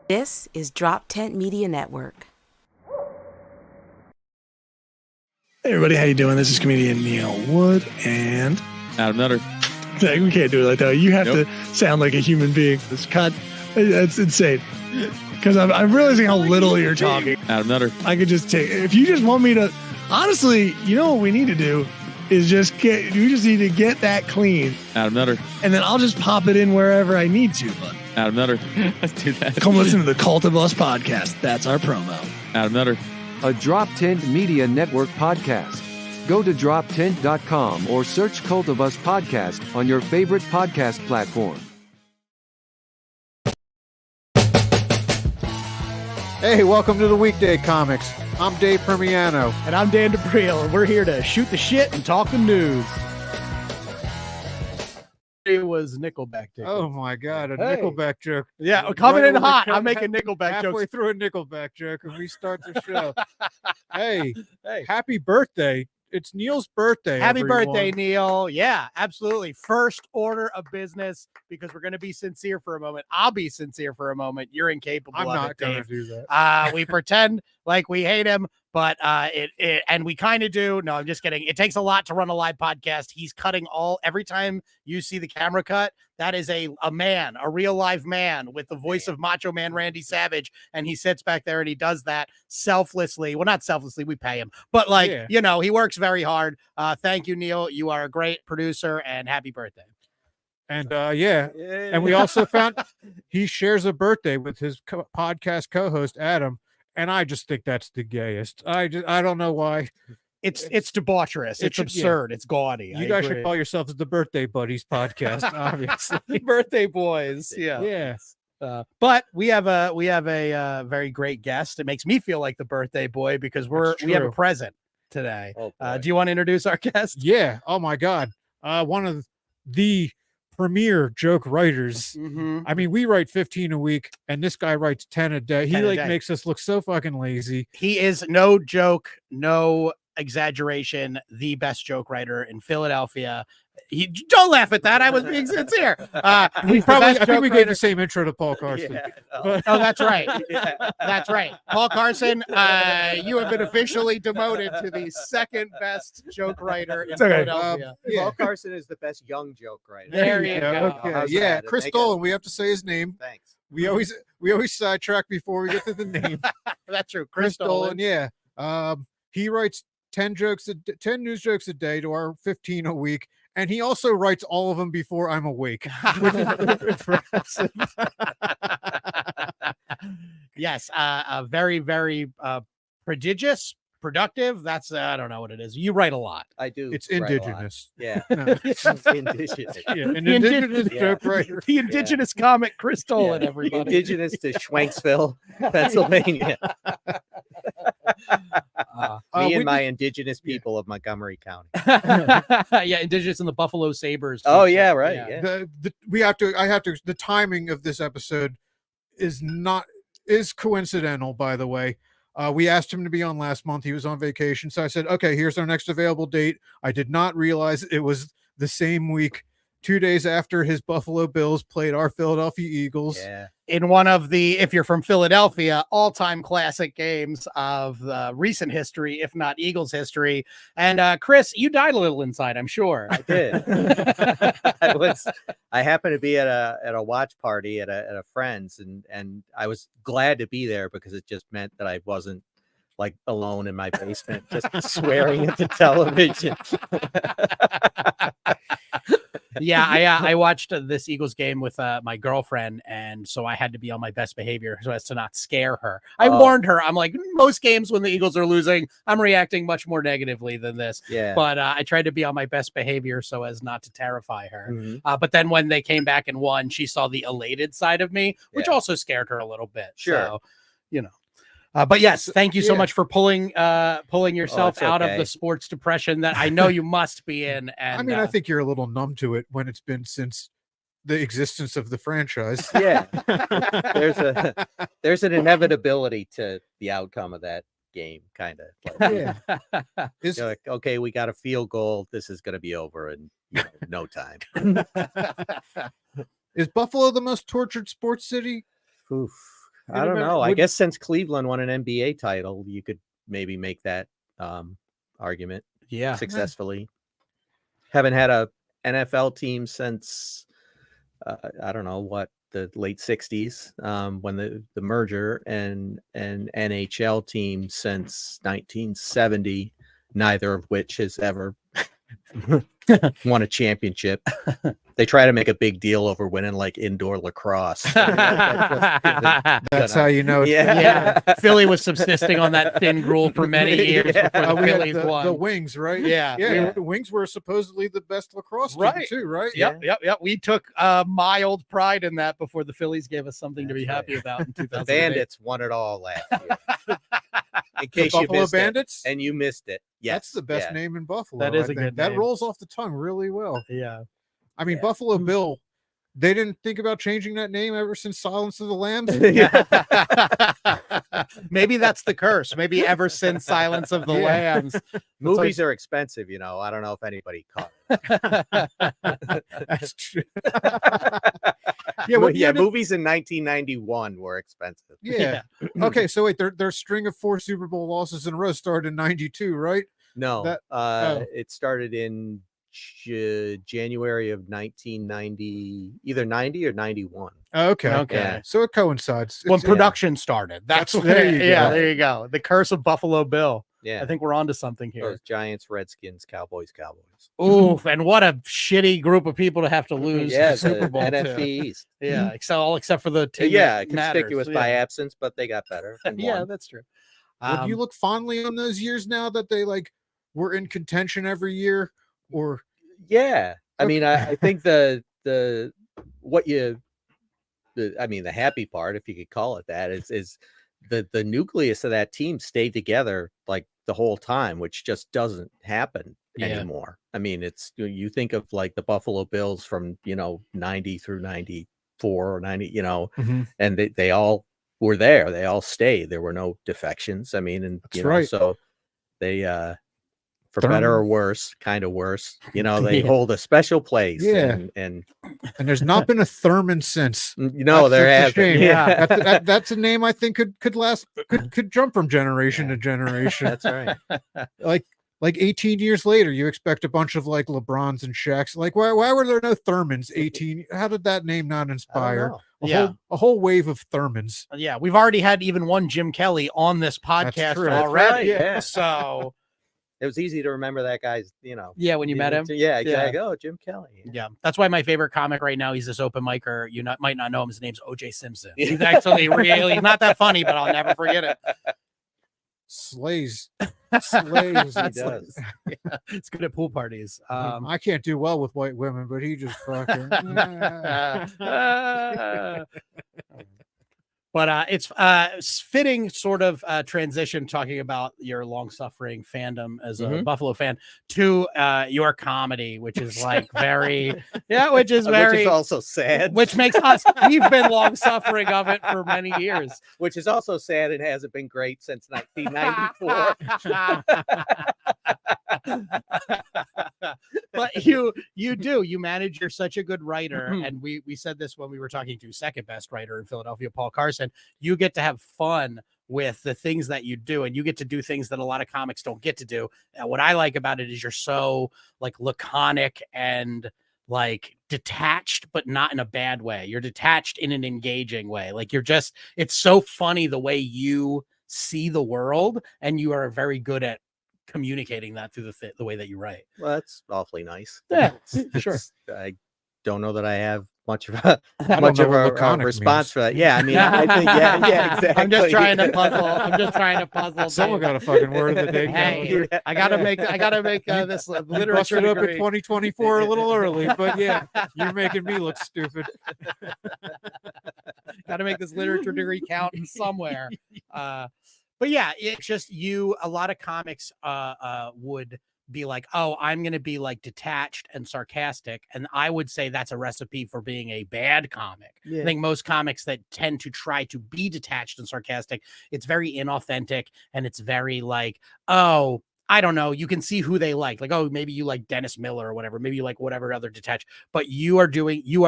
This is DropTent Media Network. Hey everybody, how you doing? This is comedian Neil Wood and Adam Nutter. We can't do it like that. You have to sound like a human being. That's insane. Because I'm realizing how little you're talking. Adam Nutter. I could just take, if you just want me to, honestly, you know what we need to do is you just need to get that clean. Adam Nutter. And then I'll just pop it in wherever I need to. But Adam Nutter. Let's do that. Come listen to the Cult of Us podcast. That's our promo. Adam Nutter. A DropTent Media Network podcast. Go to droptent.com or search Cult of Us podcast on your favorite podcast platform. Hey, welcome to the Weekday Comics. I'm Dave Primiano. And I'm Dan D'Aprile, and we're here to shoot the shit and talk the news. It was Nickelback ticket. Oh my God, a Nickelback joke. Yeah, coming in hot. I'm making Nickelback jokes. Halfway through a Nickelback joke, and we start the show. Hey, happy birthday. It's Neil's birthday. Happy everyone. birthday, Neil. Yeah, absolutely. First order of business, because we're going to be sincere for a moment. I'll be sincere for a moment. You're incapable I'm of not it, going Dave. to do that. We pretend like we hate him, but and we kind of do. No, I'm just kidding. It takes a lot to run a live podcast. He's cutting every time you see the camera cut, that is a man, a real live man with the voice of Macho Man Randy Savage. And he sits back there and he does that selflessly. Well, not selflessly, we pay him, but he works very hard. Thank you, Neil. You are a great producer, and happy birthday. And and we also found he shares a birthday with his podcast co-host, Adam. And I just think that's the gayest. I don't know why. It's debaucherous. It's absurd. It's gaudy. You guys should call yourselves the Birthday Buddies podcast, obviously. Birthday boys. Yeah. But we have a very great guest. It makes me feel like the birthday boy because we have a present today. Do you want to introduce our guest? Yeah. Oh my God. One of the premier joke writers. Mm-hmm. I mean, we write 15 a week, and this guy writes 10 a day. He makes us look so fucking lazy. He is, no joke, no exaggeration, the best joke writer in Philadelphia. Don't laugh at that. I was being sincere. I think we gave the same intro to Paul Carson. Yeah, oh, that's right. That's right. Paul Carson, you have been officially demoted to the second best joke writer in Philadelphia. Paul Carson is the best young joke writer. There you go. Okay. Chris Dolan. We have to say his name. Thanks. We always sidetrack before we get to the name. That's true. Chris Dolan. Yeah. He writes 10 news jokes a day to our 15 a week. And he also writes all of them before I'm awake. Yes, very, very prodigious, productive. That's I don't know what it is. You write a lot. I do. It's indigenous. Yeah. Indigenous. An indigenous joke writer. The indigenous comic Chris Dolan, everybody. Indigenous to Schwenksville, Pennsylvania. Me and my indigenous people of Montgomery County. Yeah, indigenous in the Buffalo Sabres. Oh yeah, right. Yeah. The timing of this episode is coincidental, by the way. We asked him to be on last month. He was on vacation. So I said, okay, here's our next available date. I did not realize it was the same week, 2 days after his Buffalo Bills played our Philadelphia Eagles. Yeah. In one of the, if you're from Philadelphia, all-time classic games of recent history, if not Eagles history. And Chris, you died a little inside, I'm sure. I did. I happened to be at a watch party at a friend's, and I was glad to be there because it just meant that I wasn't like alone in my basement, just swearing at the television. Yeah, I watched this Eagles game with my girlfriend, and so I had to be on my best behavior so as to not scare her. I warned her. I'm like, most games when the Eagles are losing, I'm reacting much more negatively than this. Yeah. But I tried to be on my best behavior so as not to terrify her. Mm-hmm. But then when they came back and won, she saw the elated side of me, which also scared her a little bit. Sure. So, but yes, thank you so much for pulling yourself out of the sports depression that I know you must be in. And I mean, I think you're a little numb to it when it's been since the existence of the franchise. Yeah. There's an inevitability to the outcome of that game, kind of. Like, you're like, okay, we got a field goal. This is going to be over in no time. Is Buffalo the most tortured sports city? Oof. I don't know. I guess since Cleveland won an NBA title, you could maybe make that argument successfully. Haven't had a NFL team since I don't know what, the late 60s, when the merger, and an NHL team since 1970, neither of which has ever won a championship. They try to make a big deal over winning like indoor lacrosse. That's how you know. Yeah. Philly was subsisting on that thin gruel for many years before the We had Phillies won. the Wings, right? Yeah. The Wings were supposedly the best lacrosse team Right. too, right? Yep. We took mild pride in that before the Phillies gave us something to be happy about in 2008. The Bandits won it all last year. In case The you Buffalo missed Bandits? it, and you missed it. Yes, That's the best name in Buffalo. That is I a think. good That name. rolls off the tongue really well. Yeah. I mean, Buffalo Bill, they didn't think about changing that name ever since Silence of the Lambs. Maybe that's the curse. Maybe ever since Silence of the Lambs. Movies are expensive, you know. I don't know if anybody caught it. That's true. Movies in 1991 were expensive. Yeah. Okay, so wait, their string of 4 Super Bowl losses in a row started in 92, right? No, it started in January of 1990, either 90 or 91. Okay. Okay. So it coincides. When It's- production started. That's There you go. there you go. The curse of Buffalo Bill. Yeah, I think we're onto something here. those Giants, Redskins, Cowboys. Oof, and what a shitty group of people to have to lose Yeah, the Super the Bowl NFC to. East. Yeah, except for the team. Yeah, that matters. conspicuous by absence, but they got better. and Yeah, won. that's true. Would you look fondly on those years now that they like were in contention every year? Or Yeah, I mean, I think the happy part, if you could call it that, is the nucleus of that team stayed together like the whole time, which just doesn't happen anymore. I mean, it's, you think of like the Buffalo Bills from 90 through 94 or 90, and they all were there. They all stayed. There were no defections. I mean, and That's right. so they for better or worse, kind of worse, they hold a special place. Yeah. And there's not been a Thurman since. there That's a has shame. Yeah. That's a name I think could last, could jump from generation to generation. That's right. Like 18 years later, you expect a bunch of like LeBrons and Shaqs. Like, why were there no Thurmans 18? How did that name not inspire a whole wave of Thurmans? Yeah, we've already had even one Jim Kelly on this podcast true. already. That's right, yeah. So It was easy to remember that guy's, yeah, when you met him. Yeah, exactly. Oh, Jim Kelly. Yeah, that's why my favorite comic right now, he's this open micer. You might not know him. His name's OJ Simpson. He's actually really not that funny, but I'll never forget it. Slays. He does. Yeah, it's good at pool parties. I can't do well with white women, but he just fucking. But it's fitting sort of transition talking about your long-suffering fandom as a Buffalo fan to your comedy, which is like very, which is also sad. which makes us, we've been long-suffering of it for many years. Which is also sad. It hasn't been great since 1994. But you manage, you're such a good writer. And we said this when we were talking to second best writer in Philadelphia, Paul Carson. You get to have fun with the things that you do, and you get to do things that a lot of comics don't get to do. And what I like about it is you're so like laconic and like detached, but not in a bad way. You're detached in an engaging way. Like it's so funny the way you see the world, and you are very good at communicating that through the way that you write. Well, that's awfully nice. Yeah, sure. I don't know that I have much of a response means. for that. Yeah, I mean, I think, exactly. I'm just trying to puzzle. Someone got a fucking word of the day. Hey, I gotta make this literature Busted up in degree. 2024 a little early, but yeah, you're making me look stupid. Gotta make this literature degree count somewhere. But yeah, it's just a lot of comics would be like, oh, I'm going to be like detached and sarcastic. And I would say that's a recipe for being a bad comic. Yeah. I think most comics that tend to try to be detached and sarcastic, it's very inauthentic. And it's very like, oh, I don't know, you can see who they like, oh, maybe you like Dennis Miller or whatever, maybe you like whatever other detached, but you are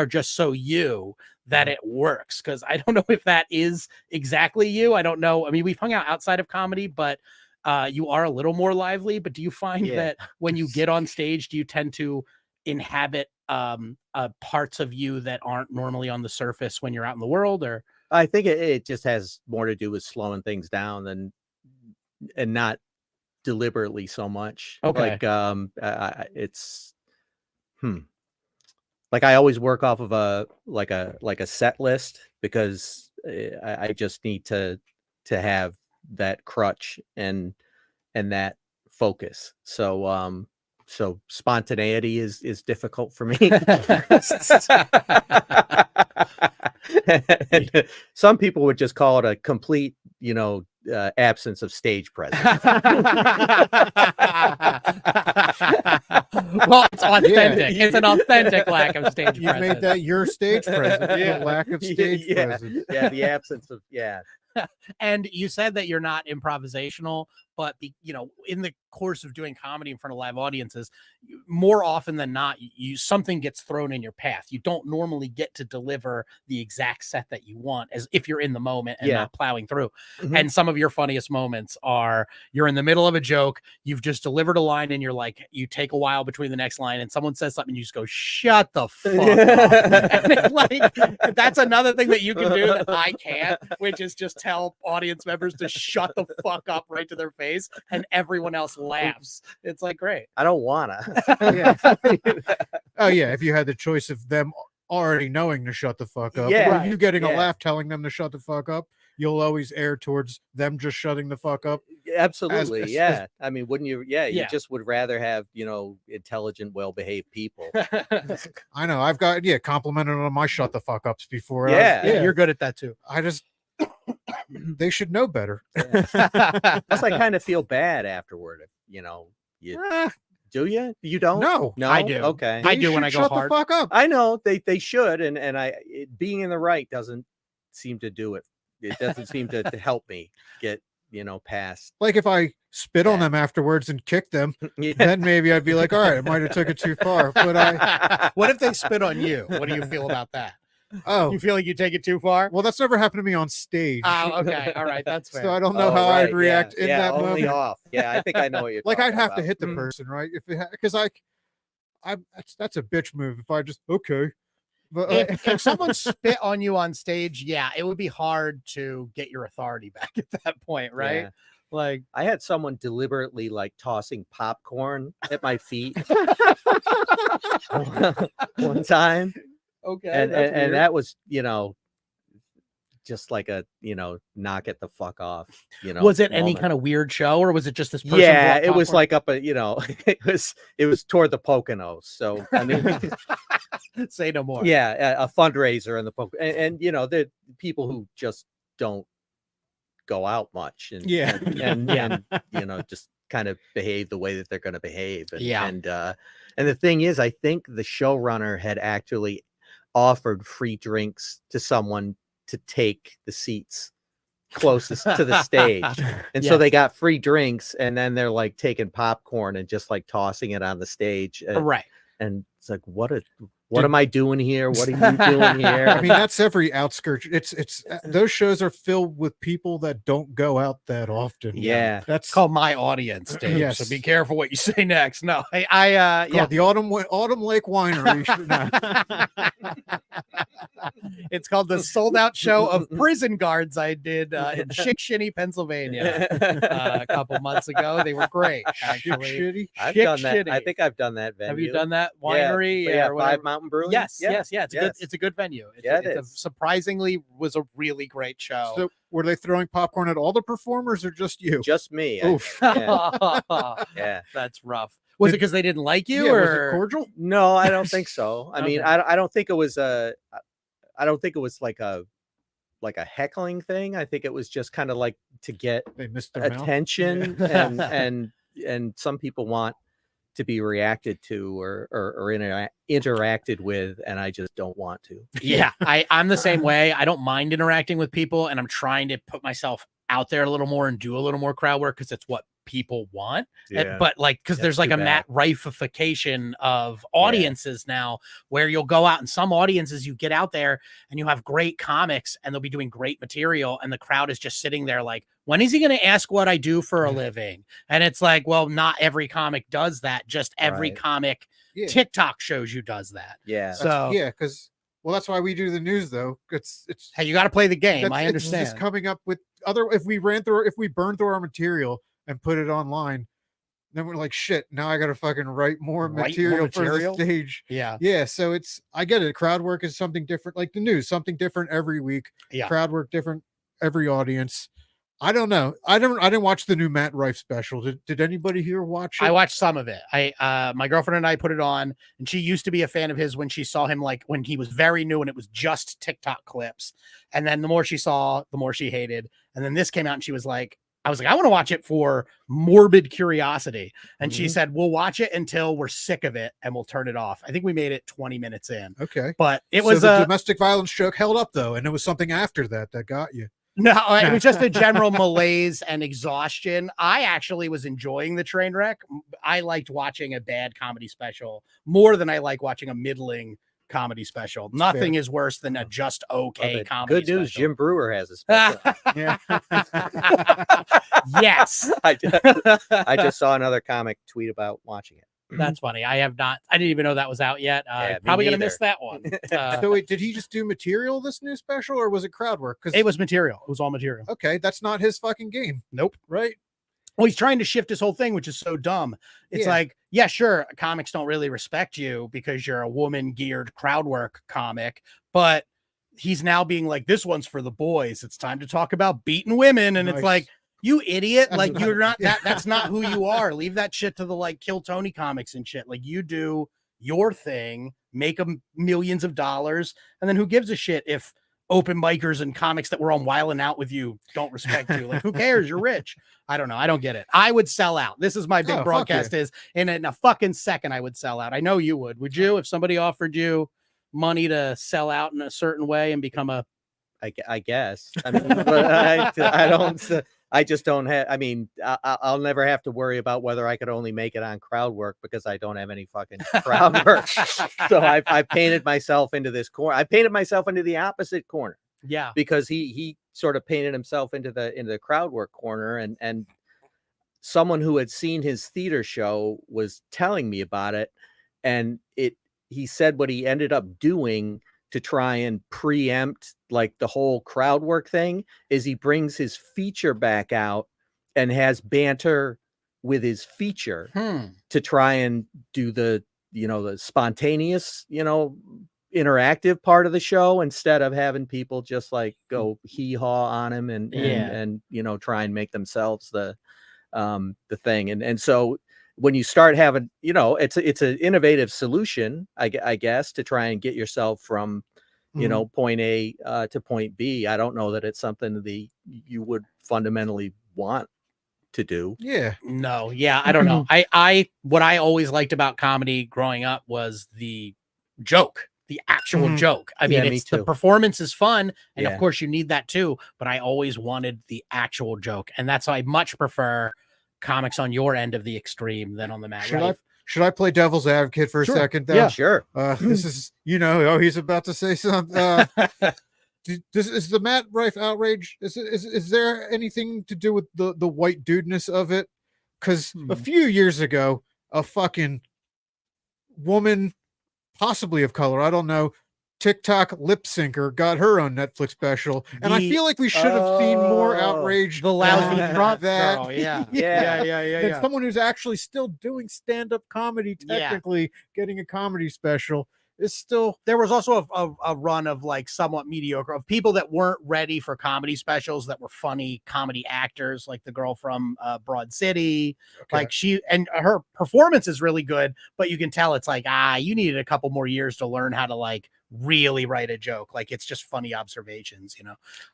just so you that it works. Cause I don't know if that is exactly you. I don't know. I mean, we've hung out outside of comedy, but you are a little more lively. But do you find that when you get on stage, do you tend to inhabit parts of you that aren't normally on the surface when you're out in the world? Or I think it just has more to do with slowing things down and not deliberately so much. Okay. Like it's like I always work off of a set list, because I just need to have that crutch and that focus. So so spontaneity is difficult for me. And some people would just call it a complete, absence of stage presence. Well, it's authentic. It's an authentic lack of stage You presence. made that your stage presence. The lack of stage presence. Yeah, the absence of And you said that you're not improvisational, but in the course of doing comedy in front of live audiences, more often than not, something gets thrown in your path. You don't normally get to deliver the exact set that you want, as if you're in the moment and not plowing through. Mhm. And some of your funniest moments are you're in the middle of a joke, you've just delivered a line, and you're like, you take a while between the next line, and someone says something, and you just go, "Shut the fuck up." And it's like, that's another thing that you can do that I can't, which is just tell audience members to shut the fuck up right to their face, and everyone else laughs. It's like, great. I don't wanna. Oh yeah, if you had the choice of them already knowing to shut the fuck up, Yeah, or you getting a yeah. laugh telling them to shut the fuck up, you'll always err towards them just shutting the fuck up. Absolutely, as- yeah. I mean, wouldn't you? Yeah, you Yeah. just would rather have intelligent, well-behaved people. I know I've got complimented on my shut the fuck ups before. Yeah. You're good at that too. I just they should know better. Plus, I kind of feel bad afterward. If you do you don't? No, I do. Okay. I They do when should I go shut hard. the fuck up. I know they should, and being in the right doesn't seem to do it. It doesn't seem to help me get past. Like if I spit on them afterwards and kick them, Yeah. then maybe I'd be like, all right, I might have took it too far. But What if they spit on you? What do you feel about that? oh You feel like you take it too far? well, that's never happened to me on stage. Oh, okay. All right. That's fair. So I don't know Oh, how right, I'd react in yeah, that only moment. off. Yeah, I think I know what you're Like I'd talking have to about. hit the person, right? If because that's a bitch move. If I just okay, but if someone spit on you on stage, yeah, it would be hard to get your authority back at that point, right? Yeah. Like, I had someone deliberately tossing popcorn at my feet one time, okay, and that was just like a knock it the fuck off. was it any moment. kind of weird show, or was it just this person? Yeah, brought it was popcorn? like up a it was toward the Poconos. So I mean, Say no more. yeah, a fundraiser in the Poconos, and the people who just don't go out much, and Yeah. and just kind of behave the way that they're going to behave. And, Yeah. and the thing is, I think the showrunner had actually offered free drinks to someone to take the seats closest to the stage. And so they got free drinks, and then they're taking popcorn and just tossing it on the stage. Right. And it's like, what am I doing here? What are you doing here? I mean, that's every outskirt. It's those shows are filled with people that don't go out that often. Yeah. That's It's called My Audience, Dave. Yes. So be careful what you say next. No, I called the Autumn Lake Winery. No. It's called the sold out show of prison guards I did in Chick-Shinny, Pennsylvania, a couple months ago. They were great, actually. Shitty. I've Chick done that. I Shitty. think I've done that venue. Have you done that winery? Yeah, or Five whatever? Mountain Brewing. Yes, yes. Yes. It's a good venue. Yeah, it it's is. surprisingly was a really great show. So were they throwing popcorn at all the performers or just you? Just me. I Oof. think. Yeah. That's rough. Was it because they didn't like you, Yeah, was or it cordial? No, I don't think so. I mean, Okay. I don't think it was I don't think it was like a heckling thing. I think it was just kind of to get They missed their mouth. attention, Yeah. and some people want to be reacted to or interacted with, and I just don't want to. Yeah, I'm the same way. I don't mind interacting with people, and I'm trying to put myself out there a little more and do a little more crowd work because it's what people want. Yeah. But like, because That's there's like too a Matt Rifeification of audiences now, where you'll go out, and some audiences you get out there and you have great comics and they'll be doing great material, and the crowd is just sitting there like, when is he going to ask what I do for a living? And it's like, well, not every comic does that. Just every comic TikTok shows you does that. Yeah. So because that's why we do the news, though. It's hey, you got to play the game. I It's understand. just coming up with if we burn through our material and put it online, then we're like, shit, now I got to fucking write more material for the stage. Yeah. So I get it. Crowd work is something different, like the news, something different every week. Yeah. Crowd work different every audience. I don't know. I didn't watch the new Matt Rife special. Did anybody here watch it? I watched some of it. My girlfriend and I put it on, and she used to be a fan of his when she saw him, like when he was very new and it was just TikTok clips. And then the more she saw, the more she hated. And then this came out and she was like, I was like, I want to watch it for morbid curiosity. And she said, we'll watch it until we're sick of it and we'll turn it off. I think we made it 20 minutes in. Okay. But it was the domestic violence joke held up though. And it was something after that got you. No, it was just a general malaise and exhaustion. I actually was enjoying the train wreck. I liked watching a bad comedy special more than I like watching a middling comedy special. Nothing is worse than a just okay comedy Good news, special. Jim Brewer has a special. Yes. I just saw another comic tweet about watching it. That's funny. I didn't even know that was out yet. Probably gonna miss that one. So wait, did he just do material this new special, or was it crowd work? Because it was material. It was all material. Okay, that's not his fucking game. Nope. Right. Well, he's trying to shift his whole thing, which is so dumb. It's like, yeah, sure, comics don't really respect you because you're a woman-geared crowd work comic, but he's now being like, this one's for the boys. It's time to talk about beating women, and it's like, you idiot. Like, you're not that's not who you are. Leave that shit to the like Kill Tony comics and shit. Like, you do your thing, make them millions of dollars, and then who gives a shit if open micers and comics that were on Wildin' Out with you don't respect you? Like, who cares? You're rich. I don't know. I don't get it. I would sell out. This is my big broadcast is, and in a fucking second I would sell out. I know you would. Would you? If somebody offered you money to sell out in a certain way and become a I guess. I mean, but I don't. I just don't have. I mean, I'll never have to worry about whether I could only make it on crowd work because I don't have any fucking crowd work. So I painted myself into this corner. I painted myself into the opposite corner. Yeah, because he sort of painted himself into the crowd work corner, and someone who had seen his theater show was telling me about it, and he said what he ended up doing to try and preempt like the whole crowd work thing is he brings his feature back out and has banter with his feature to try and do the spontaneous, interactive part of the show instead of having people just like go hee-haw on him and try and make themselves the thing. And so when you start having, it's an innovative solution, I guess, to try and get yourself from, point A to point B. I don't know that it's something that you would fundamentally want to do. Yeah. No. Yeah. I don't know. What I always liked about comedy growing up was the joke, the actual joke. I mean, the performance is fun. And of course you need that too, but I always wanted the actual joke. And that's why I much prefer comics on your end of the extreme than on the Matt Rife. Should I play devil's advocate for a second? Though? Yeah, sure. This is, he's about to say something. Is the Matt Rife outrage? Is there anything to do with the white dudeness of it? Because a few years ago, a fucking woman, possibly of color, I don't know, TikTok lip syncer got her own Netflix special, and I feel like we should have seen more outrage. The lousy drunk that, girl, yeah. And someone who's actually still doing stand-up comedy, technically getting a comedy special is still. There was also a run of like somewhat mediocre of people that weren't ready for comedy specials that were funny comedy actors, like the girl from Broad City. Like her performance is really good, but you can tell it's like you needed a couple more years to learn how to like really write a joke. Like it's just funny observations,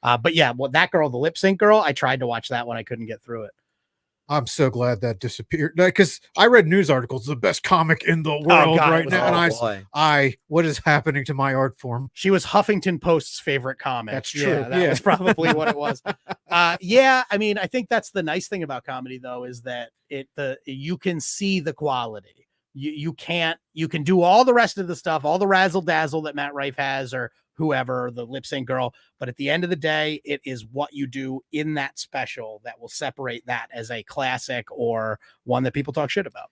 but yeah, that girl, the lip sync girl, I tried to watch that one, I couldn't get through it. I'm so glad that disappeared because I read news articles, the best comic in the world God, it right was now. And boy. what is happening to my art form? She was Huffington Post's favorite comic. That's true. Yeah, that was probably what it was. Yeah, I mean, I think that's the nice thing about comedy, though, is that you can see the quality. You can do all the rest of the stuff, all the razzle dazzle that Matt Rife has, or whoever, the lip sync girl, but at the end of the day, it is what you do in that special that will separate that as a classic or one that people talk shit about.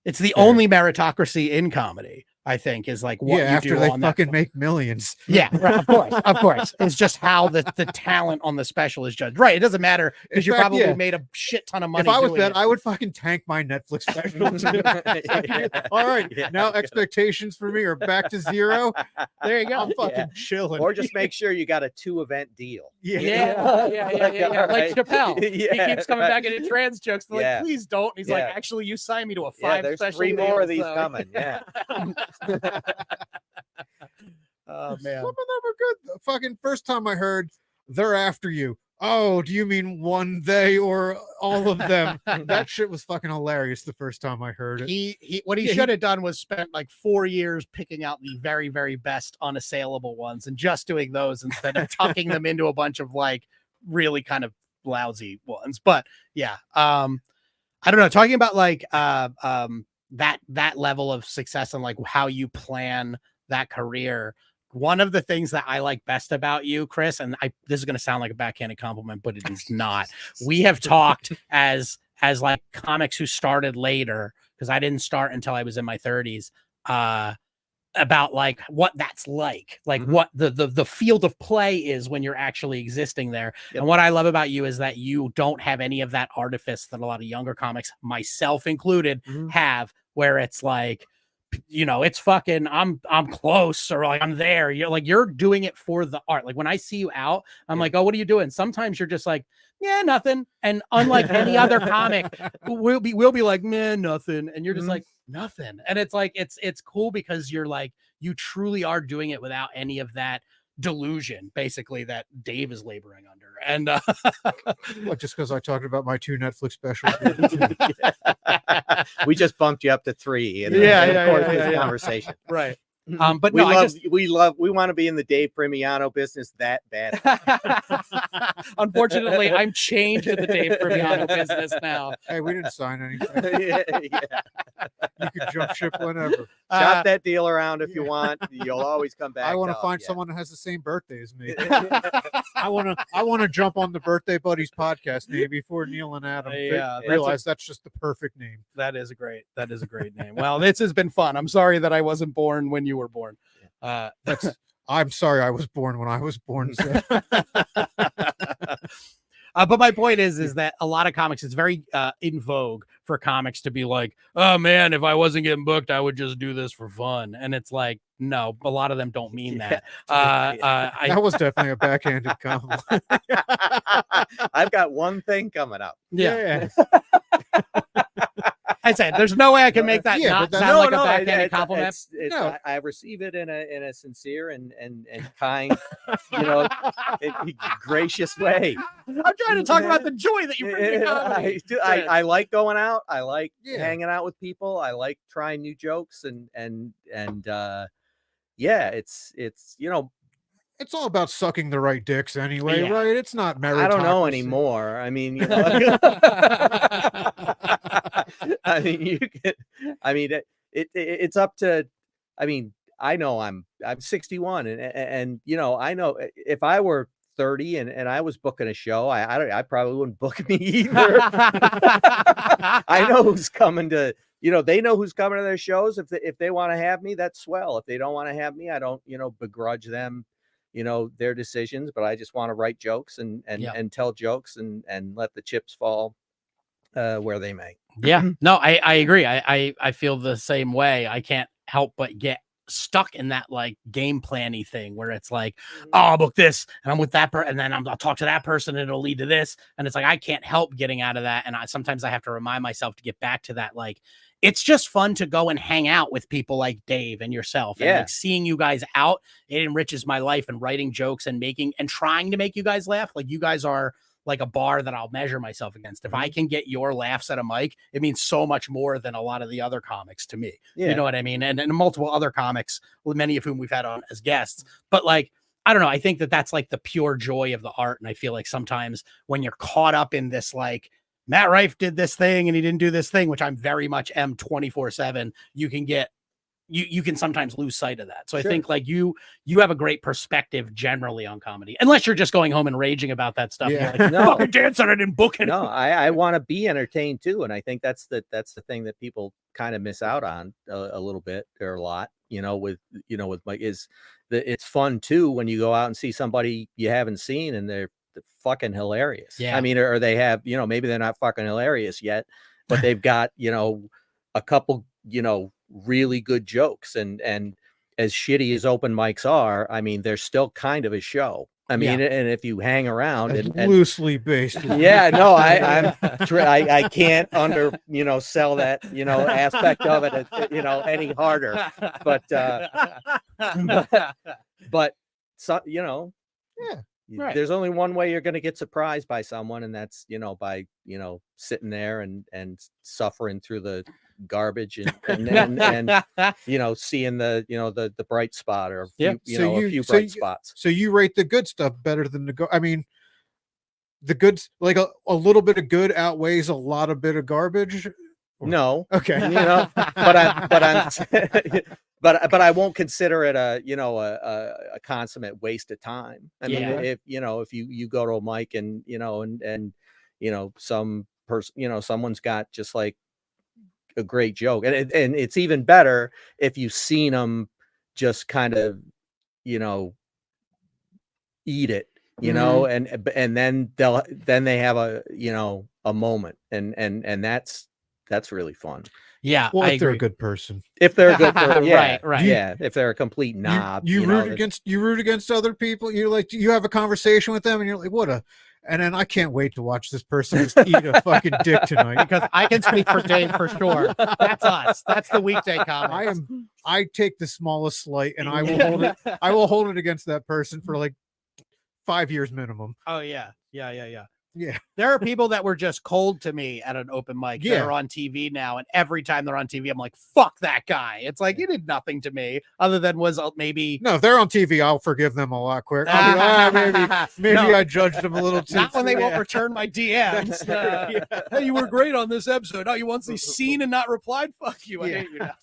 It's the only meritocracy in comedy, I think, is like what you after do they on fucking that. make millions. Yeah, right, of course. It's just how the talent on the special is judged. Right. It doesn't matter because you probably made a shit ton of money. If I was doing that, it. I would fucking tank my Netflix special. All right. Now expectations for me are back to zero. There you go. I'm fucking chilling. Or just make sure you got a 2-event deal. Yeah. Like Chappelle. He keeps coming back into trans jokes. They're like, please don't. And he's like, actually, you signed me to a 5 there's special 3 more of these so. coming. Yeah. Oh man. Some of them are good. The fucking first time I heard they're after you. Oh, do you mean one they or all of them? That shit was fucking hilarious the first time I heard it. He what he should have done was spent like 4 years picking out the very, very best unassailable ones and just doing those instead of tucking them into a bunch of like really kind of lousy ones. But yeah, I don't know. Talking about like that level of success and like how you plan that career. One of the things that I like best about you, Chris, and this is going to sound like a backhanded compliment, but it is not. We have talked as like comics who started later, because I didn't start until I was in my 30s, about like what that's like what the field of play is when you're actually existing there. Yep. And what I love about you is that you don't have any of that artifice that a lot of younger comics, myself included, have, where it's like, you know, it's fucking I'm close, or like I'm there. You're doing it for the art. Like when I see you out, I'm like, oh, what are you doing? Sometimes you're just like, yeah, nothing. And unlike any other comic, we'll be like, man, nothing. And you're just like, nothing. And it's like it's cool because you're like, you truly are doing it without any of that delusion, basically, that Dave is laboring under. And what, just because I talked about my 2 Netflix specials? We just bumped you up to 3 in the course of this conversation. Right. But we no, we want to be in the Dave Primiano business that bad. Unfortunately, I'm chained to the Dave Primiano business now. Hey, we didn't sign anything. You can jump ship whenever. Shop that deal around if you want. You'll always come back. I want to find someone that has the same birthday as me. I want to jump on the Birthday Buddies podcast name before Neil and Adam realize that's just the perfect name. That is a great name. Well, this has been fun. I'm sorry that I wasn't born when you were born. I'm sorry I was born when I was born. So. But my point is that a lot of comics, it's very in vogue for comics to be like, oh man, if I wasn't getting booked, I would just do this for fun. And it's like, no, a lot of them don't mean that. That was definitely a backhanded compliment. I've got one thing coming up. Yeah. I said, there's no way I can make that not sound like a backhanded compliment. I receive it in a sincere and kind, gracious way. I'm trying to talk about the joy that you bring to comedy. I like going out. I like hanging out with people. I like trying new jokes and it's all about sucking the right dicks anyway, right? It's not meritocracy. I don't know anymore. I mean, it's up to. I mean, I know I'm 61, and I know if I were 30 and I was booking a show, I probably wouldn't book me either. I know who's coming to. They know who's coming to their shows. If they want to have me, that's swell. If they don't want to have me, I don't begrudge them their decisions, but I just want to write jokes and tell jokes and let the chips fall where they may. Yeah, no, I agree. I feel the same way. I can't help but get stuck in that like game planny thing where it's like, oh, I'll book this and I'm with that person, and then I'll talk to that person and it'll lead to this. And it's like, I can't help getting out of that. And sometimes I have to remind myself to get back to that. Like, it's just fun to go and hang out with people like Dave and yourself. And like seeing you guys out, it enriches my life, and writing jokes and trying to make you guys laugh. Like, you guys are like a bar that I'll measure myself against. If I can get your laughs at a mic, it means so much more than a lot of the other comics to me. Yeah. You know what I mean? And multiple other comics, many of whom we've had on as guests. But like, I don't know. I think that that's like the pure joy of the art. And I feel like sometimes when you're caught up in this, like, Matt Rife did this thing and he didn't do this thing, which I'm very much am 24/7, you can get, you can sometimes lose sight of that. So Sure. I think like you have a great perspective generally on comedy, unless you're just going home and raging about that stuff. Yeah. You're like, No. fucking Dan said I didn't book it. No, I want to be entertained too, and I think that's the thing that people kind of miss out on a little bit or a lot. With Mike is that it's fun too when you go out and see somebody you haven't seen and they're fucking hilarious. Yeah. I mean, or they have, maybe they're not fucking hilarious yet, but they've got, a couple, really good jokes, and as shitty as open mics are, I mean, they're still kind of a show. I mean, and if you hang around and loosely based. yeah, no, I can't sell that, aspect of it, any harder, but so, Right. there's only one way you're going to get surprised by someone, and that's, by, sitting there and suffering through the garbage and seeing the bright spot or a few bright spots. So you rate the good stuff better than I mean, the goods, like a little bit of good outweighs a lot of bit of garbage. No, Okay. but I won't consider it a consummate waste of time. I mean, if you go to a mic and some person, someone's got just like a great joke, and it's even better if you've seen them just kind of eat it, and then they have a moment, and that's really fun. Yeah. Well, I if they're a agree. good person, If they're a good person, yeah, Right. yeah. If they're a complete knob, you root against other people. You have a conversation with them, and you're like, and then I can't wait to watch this person just eat a fucking dick tonight. Because I can speak for Dave for sure. That's us. That's the Weekday Comics. I take the smallest slight, and I will hold it. I will hold it against that person for like 5 years minimum. Oh yeah. Yeah. There are people that were just cold to me at an open mic that Yeah. are on TV now, and every time they're on TV, I'm like, fuck that guy. It's like, he did nothing to me other than was maybe. No, if they're on TV, I'll forgive them a lot quicker. I'll be like, maybe No. I judged them a little too. Not when they soon. won't return my DMs. Hey, you were great on this episode. Oh, you once seen and not replied? Fuck you. I hate you now.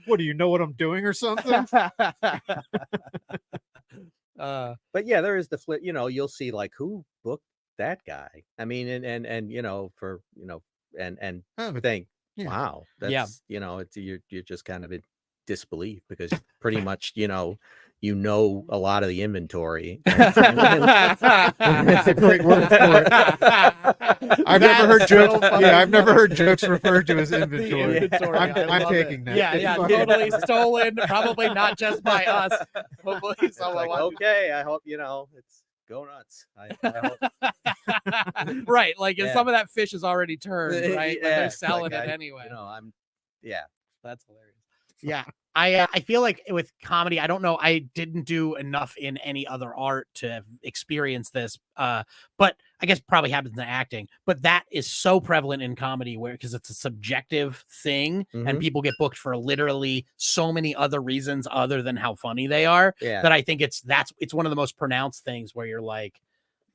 What do you know what I'm doing or something? But yeah, there is the flip. You'll see like who booked that guy. I mean, and for and think, Yeah. wow, that's it's you're just kind of in disbelief because pretty much a lot of the inventory. That's a great word for it. I've never heard jokes. I've never heard jokes referred to as inventory. I'm taking that. Yeah, totally stolen. Probably not just by us. Hopefully, It's someone like, okay, I hope it's go nuts. I hope. right, like if Yeah. some of that fish is already turned, right? Like, Yeah, they're selling like it anyway. That's hilarious. Yeah. I feel like with comedy, I don't know. I didn't do enough in any other art to have experienced this. But I guess probably happens in acting. But that is so prevalent in comedy because it's a subjective thing and Mhm. people get booked for literally so many other reasons other than how funny they are. Yeah. That I think it's one of the most pronounced things where you're like,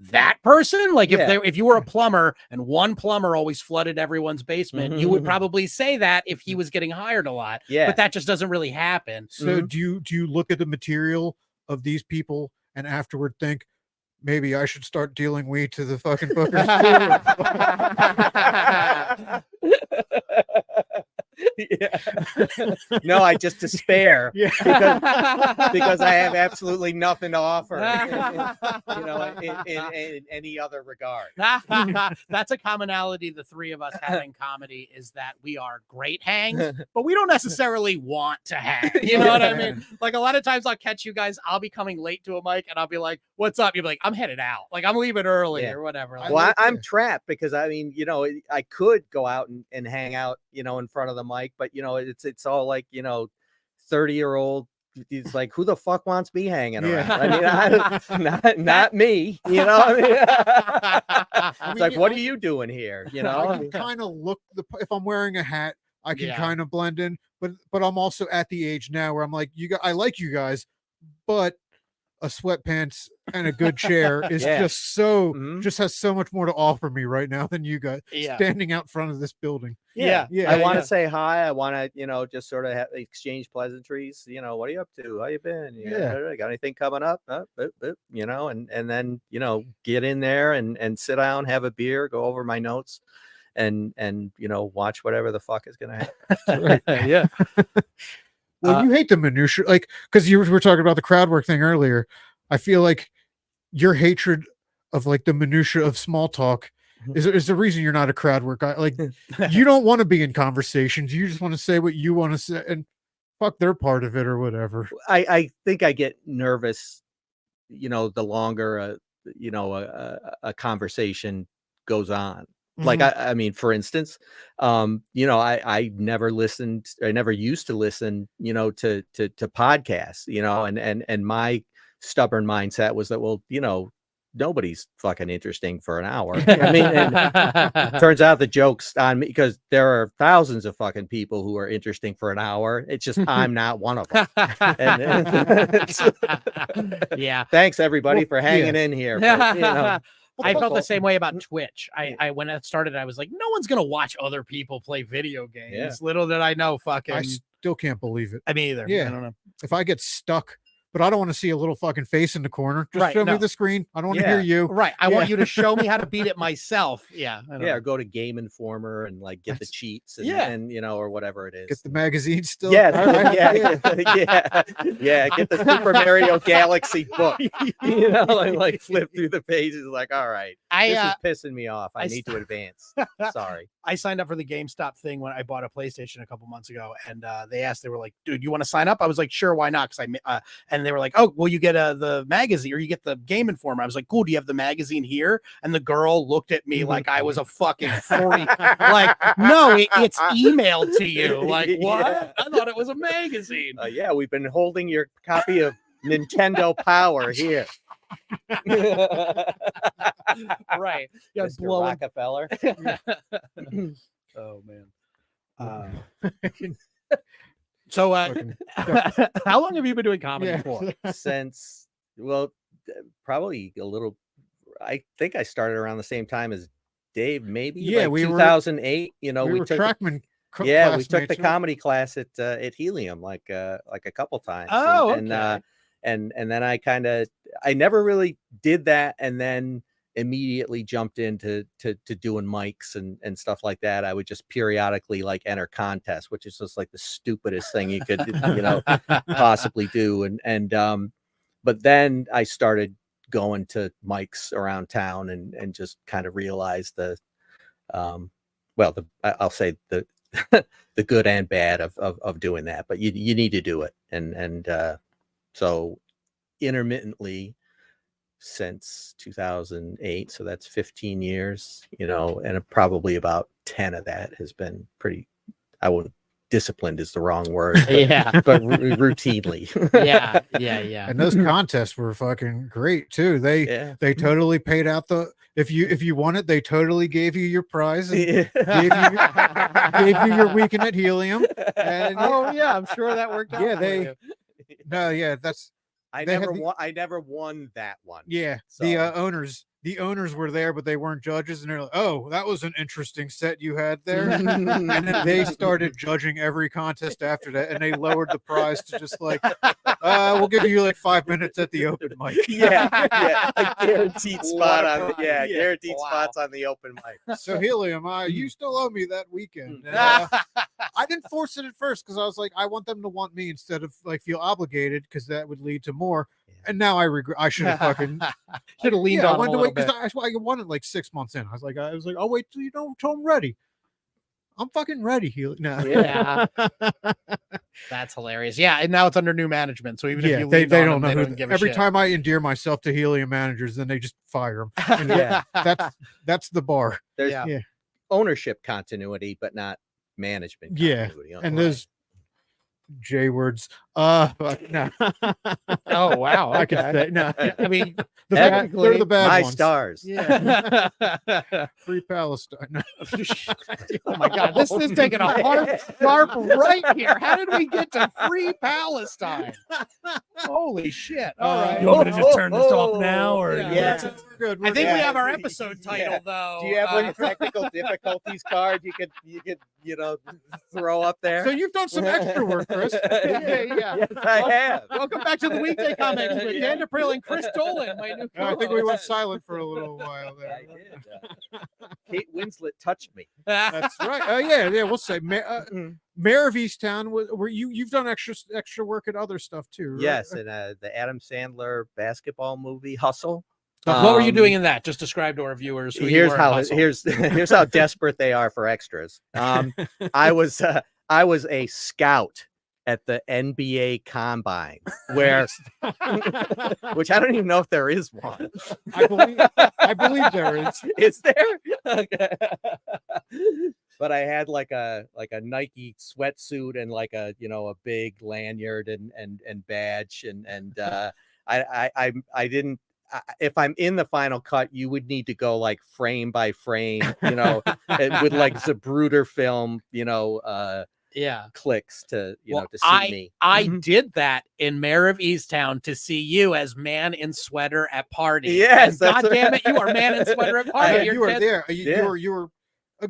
that person, like Yeah. if you were a plumber and one plumber always flooded everyone's basement, you would probably say that if he was getting hired a lot. Yeah. But that just doesn't really happen. So do you look at the material of these people and afterward think maybe I should start dealing weed to the fucking bookers Yeah. No, I just despair. Yeah. because I have absolutely nothing to offer. In any other regard. That's a commonality the three of us have in comedy is that we are great hangs, but we don't necessarily want to hang. You know what I mean? Like a lot of times I'll catch you guys, I'll be coming late to a mic and I'll be like, what's up? You'll be like, I'm headed out. Like I'm leaving early Yeah. or whatever. Like, Well, I'm trapped because I mean, I could go out and hang out, in front of the mic, but it's all like, 30-year-old he's like, who the fuck wants me hanging Yeah. around? I mean, not me, you know. I mean, it's mean, like, what are you doing here? You know, I can kind of look if I'm wearing a hat, I can Yeah. kind of blend in, but I'm also at the age now where I'm like, I like you guys, but a sweatpants and a good chair is Yeah. just so Mhm. just has so much more to offer me right now than you guys Yeah. standing out front of this building. Yeah. Yeah. I want to yeah. say hi. I want to, just sort of exchange pleasantries. What are you up to? How you been? Got anything coming up? And then, get in there and sit down, have a beer, go over my notes and watch whatever the fuck is going to happen. Yeah. Well, you hate the minutia, like, because you were talking about the crowd work thing earlier. I feel like your hatred of like the minutia of small talk is the reason you're not a crowd work guy. Like, you don't want to be in conversations. You just want to say what you want to say, and fuck their part of it or whatever. I think I get nervous, the longer a conversation goes on. Like, I mean, for instance, I never used to listen, to podcasts, and my stubborn mindset was that, well, nobody's fucking interesting for an hour. I mean, and turns out the joke's on me because there are thousands of fucking people who are interesting for an hour. It's just I'm not one of them. Yeah. Thanks everybody for hanging in here. But, I felt the same way about Twitch. I when it started, I was like, no one's gonna watch other people play video games. Yeah. Little did I know, I still can't believe it. I mean, either. Yeah. I don't know. If I get stuck, but I don't want to see a little fucking face in the corner. Just Right, show no. me the screen. I don't want to Yeah. hear you. Right. I want you to show me how to beat it myself. Yeah. I don't or know. go to Game Informer and like get the That's- cheats and, Yeah. and or whatever it is. Get the magazine still. Yeah, All right. yeah. Get the Super Mario Galaxy book. Like flip through the pages. Like, all right, this is pissing me off. I need to advance. Sorry. I signed up for the GameStop thing when I bought a PlayStation a couple months ago, and they were like, "Dude, you want to sign up?" I was like, "Sure, why not?" Because and they were like, "Oh, well, you get the magazine or you get the Game Informer." I was like, "Cool, do you have the magazine here?" And the girl looked at me like I was a fucking freak. Like, no, it's emailed to you. Like, what? Yeah. I thought it was a magazine. Yeah, we've been holding your copy of Nintendo Power here. Right? Yeah, Mr. blowing. Rockefeller. Oh man. So, how long have you been doing comedy for? Since, well, probably a little. I think I started around the same time as Dave, maybe. Yeah, like we were- 2008. we were took Trackman. we took the classmates, right? comedy class at Helium like a couple times. Oh, and okay. and then I never really did that, and then immediately jumped into doing mics and stuff like that. I would just periodically like enter contests, which is just like the stupidest thing you could possibly do. And but then I started going to mics around town and just kind of realized I'll say the the good and bad of doing that, but you need to do it. And so intermittently since 2008, so that's 15 years, and probably about 10 of that has been pretty, disciplined is the wrong word, but, Yeah. but routinely. Yeah. And those contests were fucking great too. Yeah. They totally paid out if you won it, they totally gave you your prize and Yeah. gave you your weekend at Helium. And Oh yeah, I'm sure that worked out. Yeah, for they- you. no, yeah, that's I They had never the- won. I never won that one. yeah. So- The owners were there, but they weren't judges, and they're like, "Oh, that was an interesting set you had there." And then they started judging every contest after that, and they lowered the prize to just like, "We'll give you like 5 minutes at the open mic." yeah, a guaranteed spot What a on prize. yeah, Yeah. guaranteed Wow. spots on the open mic. So Helium, you still owe me that weekend. And, I didn't force it at first because I was like, I want them to want me instead of like feel obligated because that would lead to more. Yeah. And now I regret. I should have fucking Should have leaned I on him wanted a to little wait bit. because I won it like 6 months in. I was like, I'll wait till till I'm ready. I'm fucking ready. Helium. No. Yeah. That's hilarious. Yeah, and now it's under new management. So even if Yeah, you they leaned on don't them, know they who. don't give a Every shit. time I endear myself to Helium managers, then they just fire them. And Yeah. that's the bar. There's Yeah. ownership continuity, but not management Yeah, continuity. And those J words. But no. Oh wow. I can say no. I mean, They're the bad My ones. stars. yeah. Free Palestine. No. Oh my God, this is taking a hard sharp right here. How did we get to Free Palestine? Holy shit! All right. You want me to just turn this off now, or Yeah. We're good. I think we Yeah. have our episode title Yeah. though. Do you have like a technical difficulties card you could throw up there? So you've done some extra work, Chris. yeah. Yes, I have. Welcome back to the Weekday Comics with Dan D'Aprile and Chris Dolan, my new I think we went co-host. silent for a little while there. I did. Kate Winslet touched me. That's right. Yeah. We'll say Mayor of Easttown. Were you've done extra work at other stuff too? Right? Yes, and the Adam Sandler basketball movie Hustle. What were you doing in that? Just describe to our viewers. Who Here's you were how at Hustle. here's how desperate they are for extras. I was a scout at the NBA Combine, where which I don't even know if there is one. I believe there is. Is there? Okay. But I had like a Nike sweatsuit and like a big lanyard and badge and I didn't. If I'm in the final cut, you would need to go like frame by frame, with like Zapruder film, Yeah. clicks to Well, to see me. I did that in Mayor of Easttown to see you as man in sweater at party. Yes, And that's God damn it, you are man in sweater at party. You were there. Yeah. You were.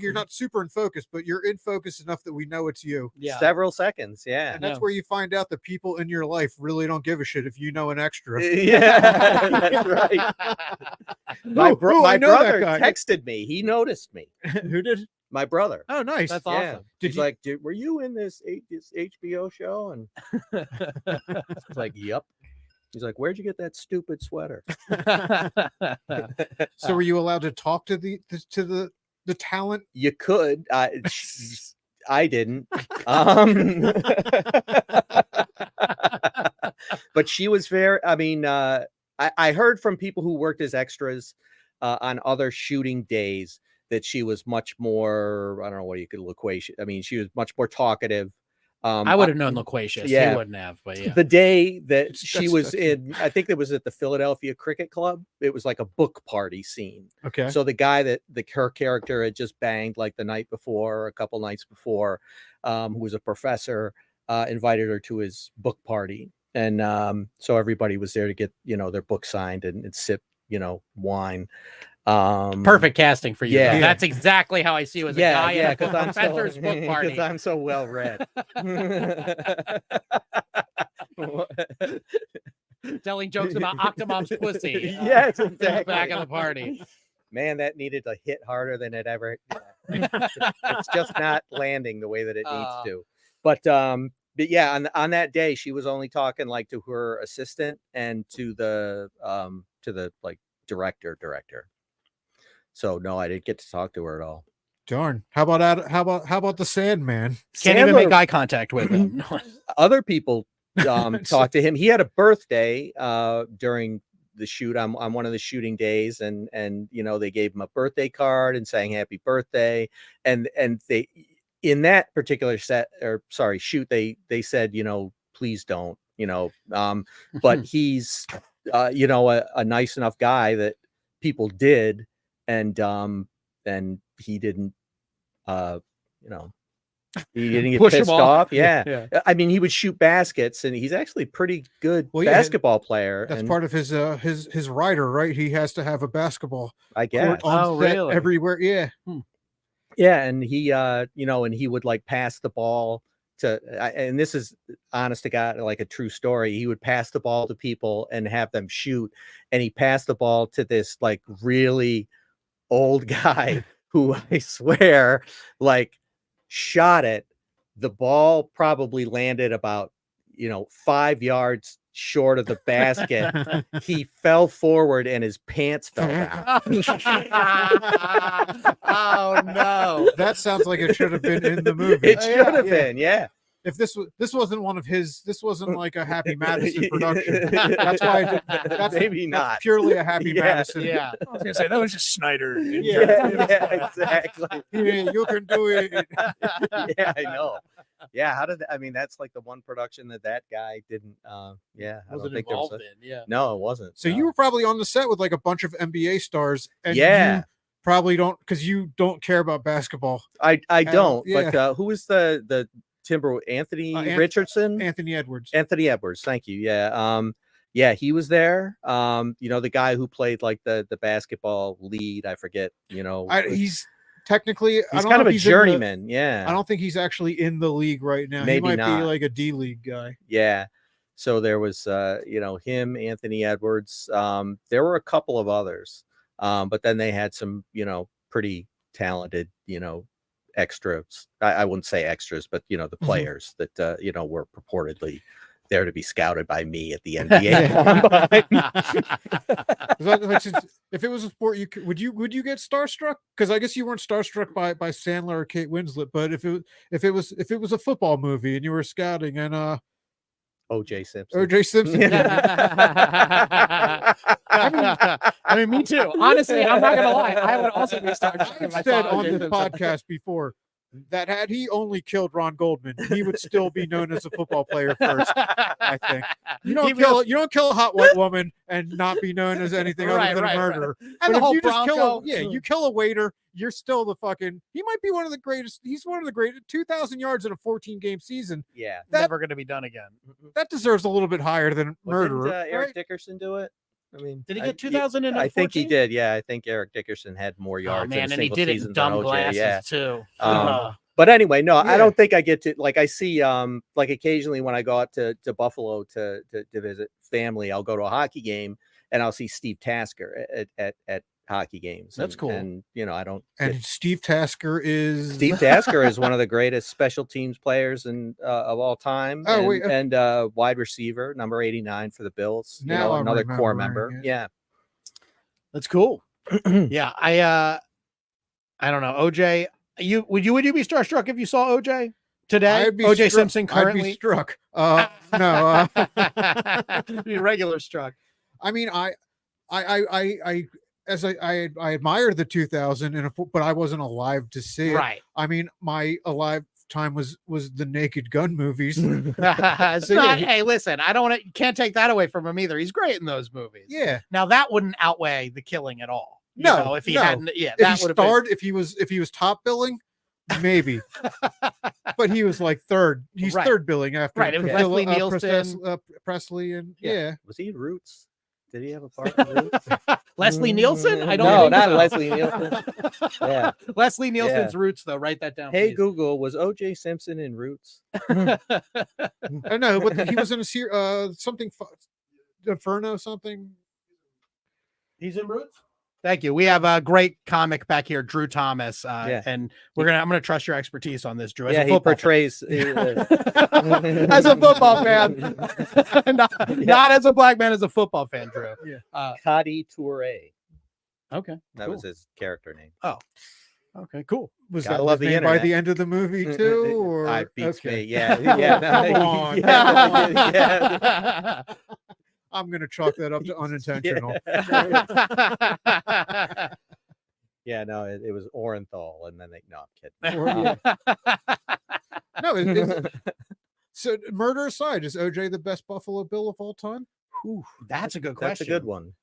You're not super in focus, but you're in focus enough that we know it's you. Yeah. Several seconds, yeah. And that's where you find out that people in your life really don't give a shit if you know an extra. Yeah, that's right. My I know that brother guy. texted me. He noticed me. Who did? My brother. Oh, nice. That's Yeah. awesome. He's like, were you in this HBO show? And it's like, yep. He's like, where'd you get that stupid sweater? So were you allowed to talk to the talent? You could. I didn't. But she was very. I mean, I heard from people who worked as extras on other shooting days that she was much more. I don't know what you could loquacious. I mean, she was much more talkative. I would have known loquacious. Yeah. You wouldn't have, but yeah. The day that she That's- was in, I think it was at the Philadelphia Cricket Club. It was like a book party scene. Okay. So the guy her character had just banged like the night before, a couple nights before, who was a professor, invited her to his book party. And so everybody was there to get, their book signed and sip, wine. Perfect casting for you. Yeah. though. That's exactly how I see you as a guy at a because I'm so professor's book party. because I'm so well read. Telling jokes about Octomom's pussy. Yes, in the exactly. back of the party. Man, that needed to hit harder than it ever. It's just not landing the way that it needs to. But yeah, on that day, she was only talking like to her assistant and to the like director. So no, I didn't get to talk to her at all. Darn. How about the Sandman? Can't even make Sandler- eye contact with him. Other people talked to him. He had a birthday during the shoot on one of the shooting days, and they gave him a birthday card and sang happy birthday, and they in that particular shoot they said please don't but he's a nice enough guy that people did, and he didn't he didn't get Push him pissed off. off. Yeah. I mean, he would shoot baskets, and he's actually a pretty good Well, yeah, basketball player. That's and part of his rider, right? He has to have a basketball I guess. court on set everywhere. Yeah. Yeah, and he and he would like pass the ball to and this is honest to God, like a true story. He would pass the ball to people and have them shoot, and he passed the ball to this like really old guy who I swear like shot it. The ball probably landed about 5 yards short of the basket. He fell forward and his pants fell down. Oh no. That sounds like it should have been in the movie. It should have been, yeah. If this wasn't one of his, this wasn't like a Happy Madison production. That's why that's Maybe not. That's purely a Happy Yeah. Madison. Yeah. I was gonna say that was just Snyder. Yeah, exactly. Yeah, you can do it. Yeah, I know. Yeah, how did I mean that's like the one production that guy didn't I don't think there was involved in. Yeah. no, it wasn't. So no. you were probably on the set with like a bunch of NBA stars, and Yeah. you probably don't, because you don't care about basketball. I don't, yeah. but who was the Timber Anthony Richardson? Anthony Edwards. Anthony Edwards, thank you. Yeah. Yeah, he was there. The guy who played like the basketball lead, I forget, He's technically he's kind of a journeyman. Yeah. I don't think he's actually in the league right now. Maybe he might not. be like a D League guy. Yeah. So there was him, Anthony Edwards. There were a couple of others. But then they had some, pretty talented, extras. I wouldn't say extras, but the players that were purportedly there to be scouted by me at the NBA. If it was a sport, would you get starstruck? Because I guess you weren't starstruck by Sandler or Kate Winslet, but if it was a football movie and you were scouting and O.J. Simpson. O.J. Simpson. I mean, me too. Honestly, I'm not gonna lie. I would also be starstruck. I've said on this podcast before that had he only killed Ron Goldman, he would still be known as a football player first. I think you don't kill a hot white woman and not be known as anything other than a murderer. And but the if whole you just Bronco. you kill a waiter, you're still the fucking. He might be one of the greatest. He's one of the greatest. 2,000 yards in a 14-game season. Yeah, never going to be done again. That deserves a little bit higher than murderer. Didn't, Eric right? Dickerson do it? I mean, did he get 2,000 in? I think he did. Yeah, I think Eric Dickerson had more yards. Oh man, in a and he single did it in season than dumb OJ. glasses Yeah. too. But anyway, no, I don't think I get to like I see like occasionally when I go out to Buffalo to visit family, I'll go to a hockey game and I'll see Steve Tasker at hockey games. That's cool. And I don't. And Steve Tasker is one of the greatest special teams players of all time. Oh, and wide receiver, number 89 for the Bills. Now I'm another core member. remembering it. Yeah, That's cool. Yeah, I don't know. OJ, would you be starstruck if you saw OJ today? I'd be OJ struck- Simpson I'd currently be struck. No. be regular struck. I mean, I admired the 2000 but I wasn't alive to see it. Right. I mean, my alive time was the Naked Gun movies. It's not, hey, listen, can't take that away from him either. He's great in those movies. Yeah. Now that wouldn't outweigh the killing at all. No, if he no. hadn't, yeah, If that he would have starred, if he was top billing, maybe. But he was like third. He's Right. third billing after Right, it was Priscilla- Leslie Nielsen. Presley, and yeah. Was he in Roots? Did he have a part in Roots? Leslie Nielsen? I don't No, think not so. Leslie Nielsen. Yeah. Leslie Nielsen's Roots, though. Write that down. Hey please. Google, was O.J. Simpson in Roots? I know, but he was in a something Inferno something. He's in Roots. Thank you. We have a great comic back here, Drew Thomas, and I'm gonna trust your expertise on this, Drew. As a He football portrays as a football fan, not as a black man, as a football fan, Drew. Yeah. Kadi Toure. Okay, That was his character name. Oh, okay, cool. Was Gotta that love his the name by internet. the end of the movie too? Or I beats okay. me. Yeah. Come on. Yeah. I'm gonna chalk that up to unintentional. Yeah, no, it was Orenthal, and then I'm kidding. No, so murder aside, is OJ the best Buffalo Bill of all time? That's a good That's question. a good one.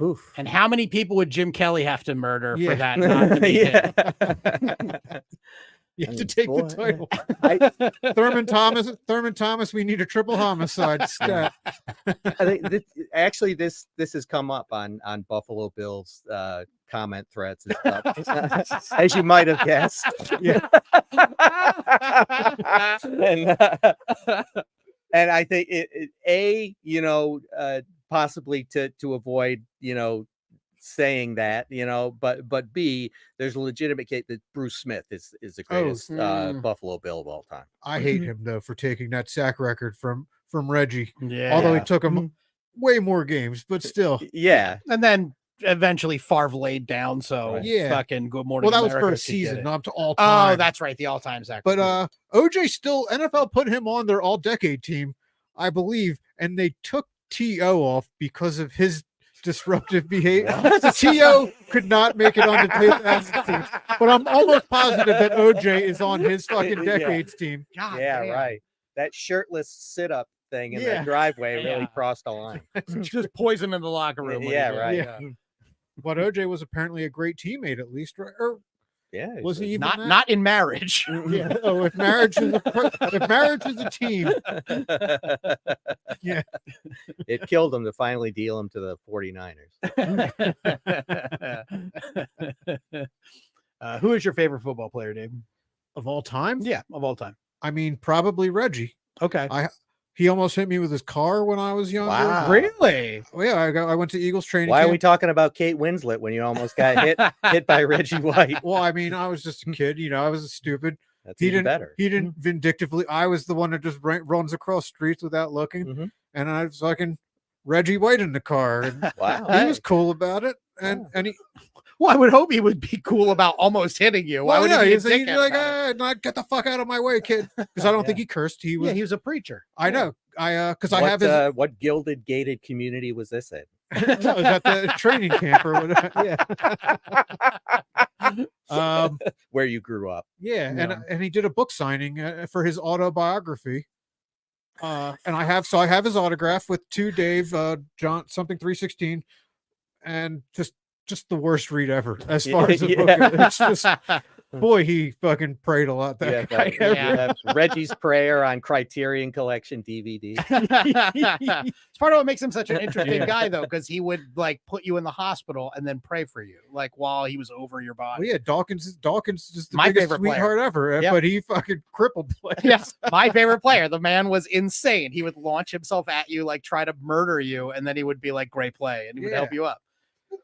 Oof. And how many people would Jim Kelly have to murder Yeah. for that not to be him? You have to take Boy. the title. I Thurman Thomas, we need a triple homicide stat. think this has come up on Buffalo Bills comment threads and stuff, as you might have guessed. Yeah. and I think possibly to avoid saying that, but B, there's a legitimate case that Bruce Smith is the greatest Buffalo Bill of all time. I hate him though for taking that sack record from Reggie. Yeah. Although it took him way more games, but still. Yeah. And then eventually Favre laid down, so Yeah. fucking Good Morning Well, that was America for a could get season, it. not to all time. Oh, that's right, the all-time sack. But OJ still, NFL put him on their all-decade team, I believe, and they took T.O. off because of his disruptive behavior. The TO could not make it on the decades team, but I'm almost positive that OJ is on his fucking decades team. God Yeah, damn. right. That shirtless sit-up thing in Yeah. the driveway really Yeah. crossed the line. Just poison in the locker room. when he Yeah, did. right. Yeah. But OJ was apparently a great teammate, at least, right? Or Yeah. was he even Not that? not in marriage. Yeah. Oh, if marriage is a team, yeah. It killed him to finally deal him to the 49ers. Who is your favorite football player, Dave? Of all time, Yeah, of all time. I mean, probably Reggie. Okay. He almost hit me with his car when I was younger. Wow. Really? Well, yeah, I went to Eagles training Why are camp. we talking about Kate Winslet when you almost got hit by Reggie White? Well, I mean, I was just a kid, I was stupid. That's He even didn't. better. He didn't vindictively. I was the one that just runs across streets without looking, Mhm. and I was fucking Reggie White in the car, and Wow. he was cool about it. And he, Well, I would hope he would be cool about almost hitting you. Why well, would yeah, he be a he's dickhead like, about it? not get the fuck out of my way, kid, because I don't think Yeah. he cursed. He was. Yeah, he was a preacher. I know. Because I What, have his. what gilded gated community was this in? No, it was at the training camp or whatever. Yeah. Where you grew up. Yeah, No. and he did a book signing for his autobiography. And I have his autograph with to Dave John something 316, and just the worst read ever as far as the book goes. It's just, boy, he fucking prayed a lot. That guy. Reggie's Prayer on Criterion Collection DVD. It's part of what makes him such an interesting Yeah. guy, though, because he would like put you in the hospital and then pray for you, like while he was over your body. Well, yeah, Dawkins is just the My biggest favorite player. sweetheart ever, Yep. but he fucking crippled players. Yes, my favorite player. The man was insane. He would launch himself at you, like try to murder you, and then he would be like, "Great play," and he would help you up.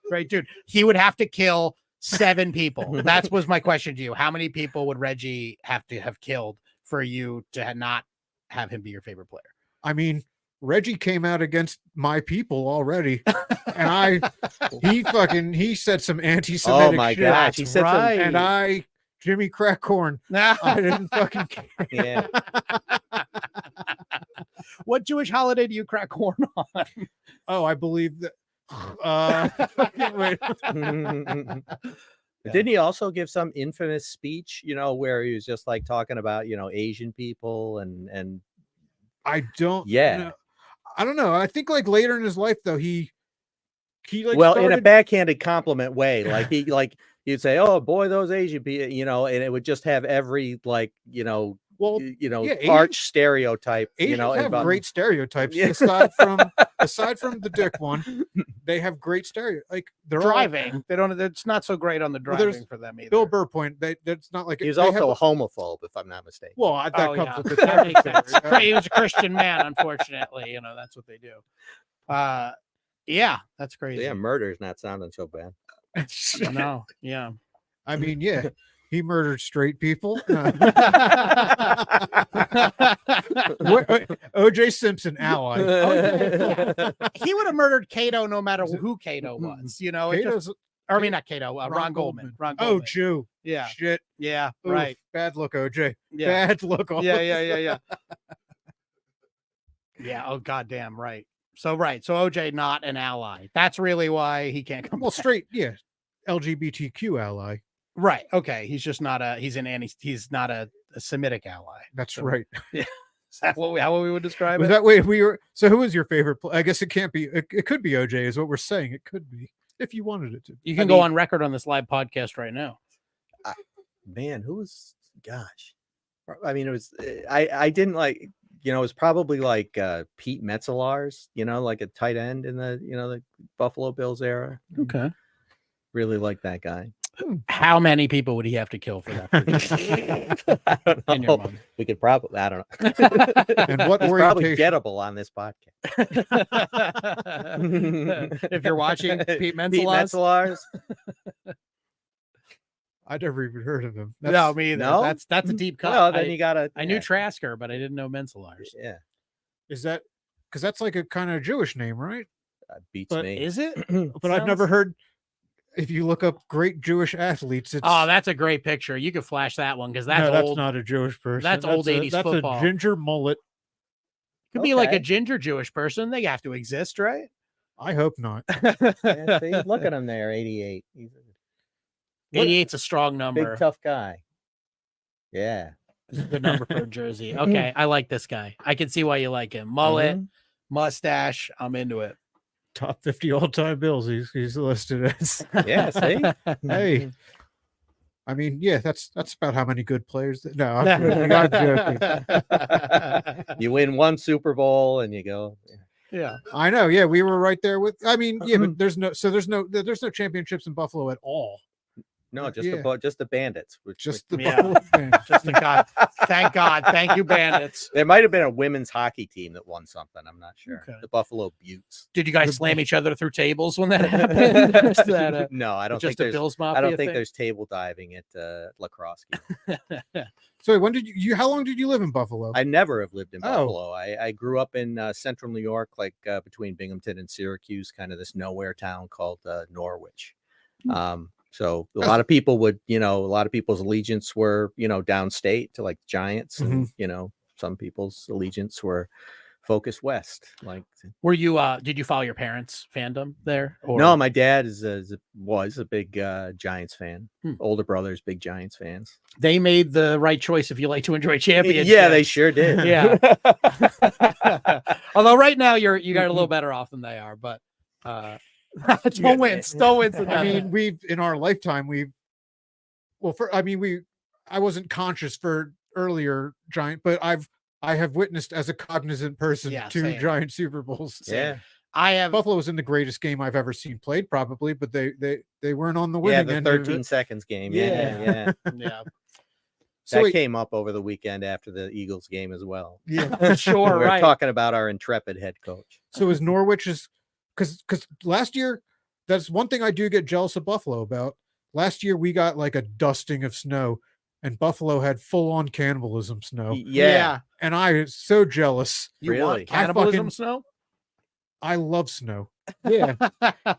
Great dude. He would have to kill 7 people. That was my question to you. How many people would Reggie have to have killed for you to not have him be your favorite player? I mean, Reggie came out against my people already, and he said some anti-Semitic Oh my shit. gosh, he said right. And Jimmy Crack Corn, I didn't fucking care. Yeah. What Jewish holiday do you crack corn on? Oh, I believe that. Wait. Didn't he also give some infamous speech, where he was just like talking about, Asian people and I don't. Yeah. know. I don't know. I think like later in his life though, he like well, in a started- backhanded compliment way, like he'd say, "Oh boy, those Asian people," and it would just have every well, arch stereotype, Asians have about- great stereotypes. Yeah. Aside from the dick one, they have great Like they're all- Driving. They don't. It's not so great on the Well, there's driving for them either. Bill Burr point. That's not like He was they also have- a homophobe, if I'm not mistaken. well, that Oh, comes yeah. with the That makes sense. territory. He was a Christian man, unfortunately. That's what they do. Yeah, that's crazy. Yeah, murder's not sounding so bad. No, yeah. I mean, yeah, he murdered straight people. O.J. Simpson, ally. He would have murdered Cato no matter who Cato was. It just, Cato's- or I mean, not Cato, Ron Goldman. Ron Oh, Goldman. Jew. Yeah, Shit. yeah, Oof, right. Bad look, OJ. Yeah, Bad look. all yeah, the yeah. Yeah. Oh, goddamn right. So OJ not an ally. That's really why he can't come. Well, back. straight, yeah. LGBTQ ally. Right. Okay. He's just not a. He's not a Semitic ally. That's So- right. Is that how we would describe Was it? that way we were? So, who was your favorite? I guess it can't be. It could be OJ, is what we're saying. It could be if you wanted it to. You can go on record on this live podcast right now. Man, who was? Gosh, I mean, it was. I didn't like. It was probably like Pete Metzelaars. Like a tight end in the Buffalo Bills era. Okay. Really like that guy. How many people would he have to kill for that? I don't In your know. mind. We could probably. I don't know. And what He's probably orientation? gettable on this podcast. If you're watching Pete Pete Metzelaars. Metzelaars. I never even heard of him. No, me either. No? That's a deep cut. Well, then you gotta. I knew Trasker, but I didn't know Metzelaars. Yeah, Is that because that's like a kind of Jewish name, right? that beats But me. Is it? But I've never heard. If you look up great Jewish athletes, it's Oh, that's a great picture. You could flash that one because that's no, old. that's not a Jewish person. That's old 80s That's football. a ginger mullet. Could be like a Okay. ginger Jewish person. They have to exist, right? I hope not. Yeah, see, look at him there, 88. He's a 88's a strong number. big tough guy. Yeah. It's a good number for a jersey. Okay, I like this guy. I can see why you like him. Mullet, mustache. I'm into it. Top 50 all-time Bills. He's listed as. Yeah, see? Hey. I mean, yeah, that's about how many good players. No, I'm joking. You win one Super Bowl and you go. Yeah. I know. Yeah, we were right there with. I mean, yeah, but there's no championships in Buffalo at all. No, just the Bandits. Just the Yeah. Buffalo fans. Just the God. Thank God. Thank you, Bandits. There might have been a women's hockey team that won something. I'm not sure. Okay. The Buffalo Buttes. Did you guys slam each other through tables when that happened? Is that, No, I don't just think a there's. Bills Mafia I don't think thing? there's table diving at lacrosse games. So when did you? How long did you live in Buffalo? I never have lived in Oh. Buffalo. I grew up in central New York, like between Binghamton and Syracuse, kind of this nowhere town called Norwich. So a lot of people would, a lot of people's allegiance were, downstate to like Giants, and some people's allegiance were focused west. Like, Were you? Did you follow your parents' fandom there? Or? no, my dad was a big Giants fan. Older brothers, big Giants fans. They made the right choice if you like to enjoy championships. Yeah, they sure did. Yeah. Although right now you got a little better off than they are, but don't wince. I mean, in our lifetime, I wasn't conscious for earlier Giant, but I have witnessed as a cognizant person two same. Giant Super Bowls. Yeah. I have Buffalo was in the greatest game I've ever seen played, probably, but they weren't on the winning the end of 13 it. seconds game. Yeah. yeah. So That came up over the weekend after the Eagles game as well. yeah. Sure, We're right. talking about our intrepid head coach. So is Norwich's because last year, that's one thing I do get jealous of Buffalo about. Last year we got like a dusting of snow, and Buffalo had full-on cannibalism snow. Yeah. And I was so jealous. You Really? want cannibalism I snow? I love snow. Yeah.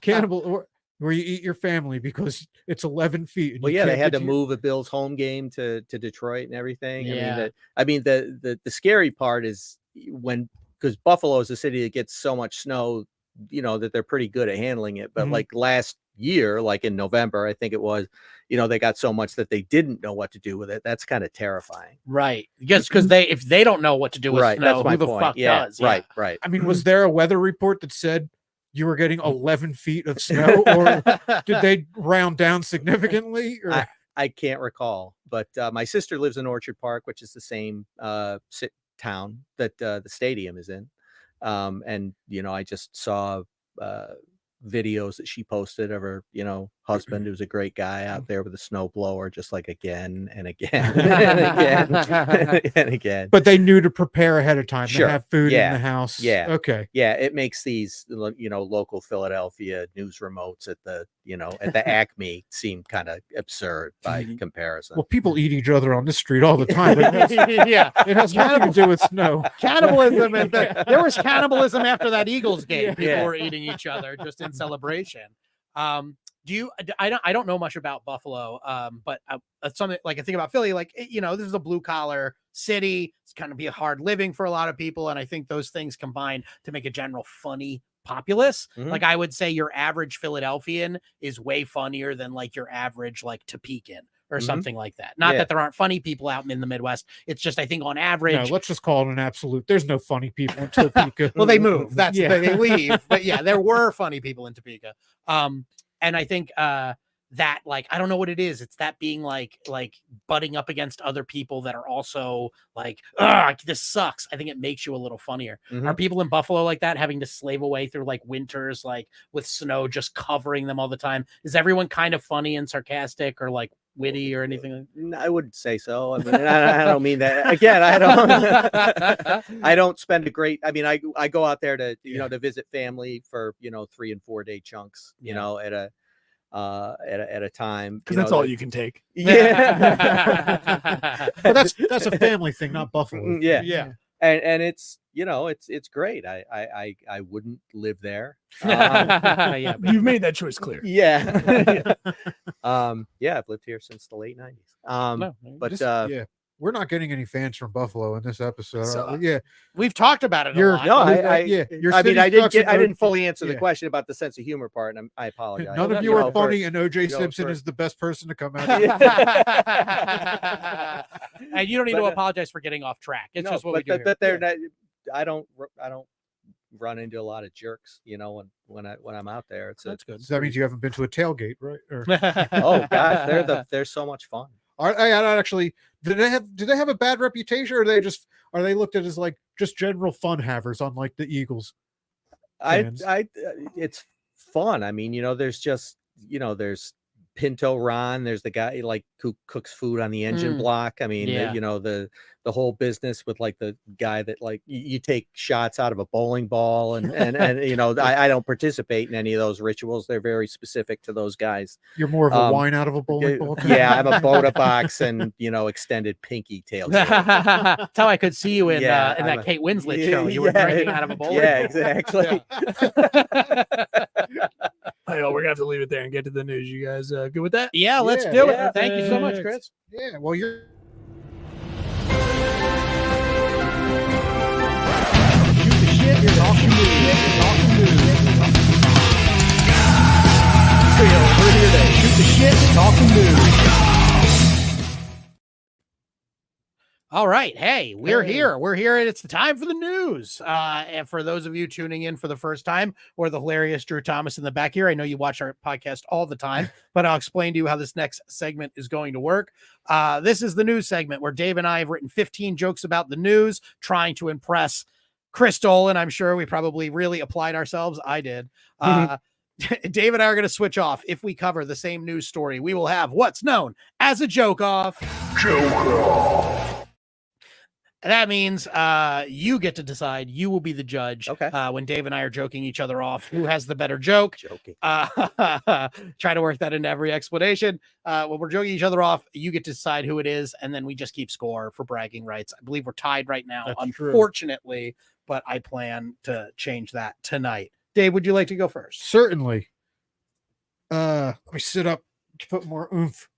Cannibal where you eat your family because it's 11 feet. And Well, you yeah, they can't had get to move a Bills home game to Detroit and everything. Yeah. I mean, the scary part is because Buffalo is a city that gets so much snow, that they're pretty good at handling it. But like last year, like in November, I think it was, they got so much that they didn't know what to do with it. That's kind of terrifying. Right. Because if they don't know what to do with Right. snow, That's my who the point. fuck Yeah. does? Right. Right. I mean, was there a weather report that said you were getting 11 feet of snow, or did they round down significantly? Or? I can't recall, but my sister lives in Orchard Park, which is the same town that the stadium is in. And, I just saw videos that she posted of her, husband, who's a great guy out there with a snow blower, just like again and again and again and again. But they knew to prepare ahead of time. Sure. To have food Yeah. in the house. Yeah. Okay. Yeah, it makes these, local Philadelphia news remotes at the Acme seem kind of absurd by comparison. Well, people eat each other on the street all the time. Yeah. It has nothing to do with snow. Cannibalism and there was cannibalism after that Eagles game. People Yeah. were eating each other just in celebration. I don't know much about Buffalo, but that's something like I think about Philly, like, this is a blue collar city. It's kind of be a hard living for a lot of people. And I think those things combine to make a general funny populace. Like I would say your average Philadelphian is way funnier than like your average like Topekan or something like that. Not that there aren't funny people out in the Midwest. It's just, I think on average, No, let's just call it an absolute. There's no funny people in Topeka. well, they move. That's Yeah. they leave. But yeah, there were funny people in Topeka. And I think that like I don't know what it is. It's that being like butting up against other people that are also like, this sucks. I think it makes you a little funnier. Are people in Buffalo like that, having to slave away through like winters, like with snow just covering them all the time? Is everyone kind of funny and sarcastic or like witty or anything? I wouldn't say so. I mean, I don't mean that. Again, I don't spend a great. I mean, I go out there to to visit family for 3 and 4 day chunks. At a time Because that's all you can take. Yeah. But that's a family thing, not Buffalo. Yeah. And it's it's great. I wouldn't live there. Yeah, You've made that choice clear. Yeah. I've lived here since the late 90s. no, But Just- yeah. we're not getting any fans from Buffalo in this episode. So, Yeah, We've talked about it a You're- lot. No, Yeah, your I mean, city I didn't sucks and I O- didn't fully answer the yeah. question about the sense of humor part, and I apologize. none of You you know, are for- funny, and OJ know, Simpson for- is the best person to come out. And you don't need to But, apologize for getting off track. It's No, just what but, we do. but they're here. not. I don't run into a lot of jerks, when I'm out there. It's That's good. So that means you haven't been to a tailgate, right? Or, oh gosh, they're so much fun. I don't actually. Do they have a bad reputation, or are they looked at as like just general fun havers on like the Eagles? Fans. It's fun. I mean, there's just there's Pinto Ron. There's the guy like who cooks food on the engine block. I mean, Yeah. the whole business with like the guy that like you take shots out of a bowling ball and I don't participate in any of those rituals. They're very specific to those guys. You're more of a wine out of a bowling ball. Yeah, I'm a Boda box and extended pinky tail. That's how I could see you in Yeah, in I'm that a- Kate Winslet show. You were yeah, drinking out of a bowl. Yeah, exactly. Hey, we're gonna have to leave it there and get to the news. You guys good with that? Yeah, let's Yeah, do yeah. it. Thank you so much, Chris. Yeah. Well, you're. All right. Hey, we're here. We're here, and it's the time for the news. And for those of you tuning in for the first time, or the hilarious Drew Thomas in the back here, I know you watch our podcast all the time, but I'll explain to you how this next segment is going to work. This is the news segment where Dave and I have written 15 jokes about the news, trying to impress Chris Dolan. I'm sure we probably really applied ourselves. I did. Dave and I are going to switch off. If we cover the same news story, we will have what's known as a joke off. That means you get to decide. You will be the judge. Okay. When Dave and I are joking each other off, who has the better joke? Joking. Try to work that into every explanation. When we're joking each other off, you get to decide who it is, and then we just keep score for bragging rights. I believe we're tied right now, That's true. unfortunately, but I plan to change that tonight. Dave, would you like to go first? Certainly. Let me sit up to put more oomph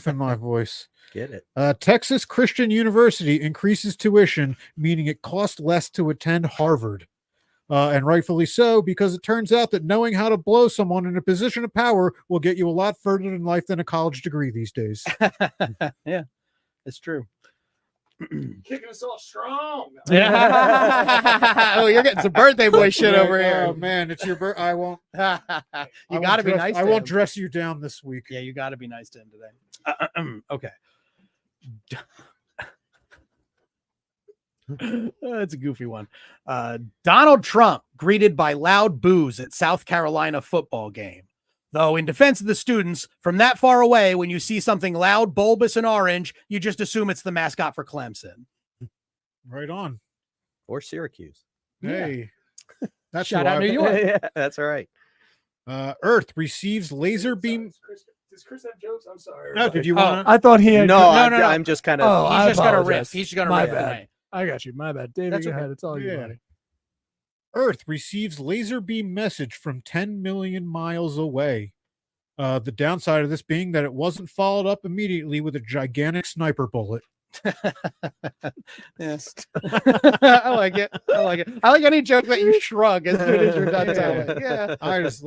in my voice. Get it. Texas Christian University increases tuition, meaning it costs less to attend Harvard. And rightfully so, because it turns out that knowing how to blow someone in a position of power will get you a lot further in life than a college degree these days. Yeah, it's true. Kicking us off strong. Yeah. Oh, you're getting some birthday boy shit over Oh here. man, it's your birthday. I won't. You got to be nice. I to won't him. dress you down this week. Yeah, you got to be nice to him today. Okay. That's a goofy one. Donald Trump greeted by loud boos at South Carolina football game. Though, in defense of the students, from that far away, when you see something loud, bulbous, and orange, you just assume it's the mascot for Clemson. Right on. Or Syracuse. Hey, that's Shout who out I- New York. Yeah, that's all right. Earth receives laser beam. Does Chris have jokes? I'm sorry. Oh, did you Oh, want? I thought he had. No, no, no. I'm just kind of. Oh, I He's just got a riff. apologize. He's just got a My riff bad. tonight. I got you. My bad. David, That's go okay. ahead. It's all you, Yeah. buddy. Earth receives laser beam message from 10 million miles away. The downside of this being that it wasn't followed up immediately with a gigantic sniper bullet. Yes. I like it. I like it. I like any joke that you shrug as soon as you're done Yeah. telling. Yeah. I just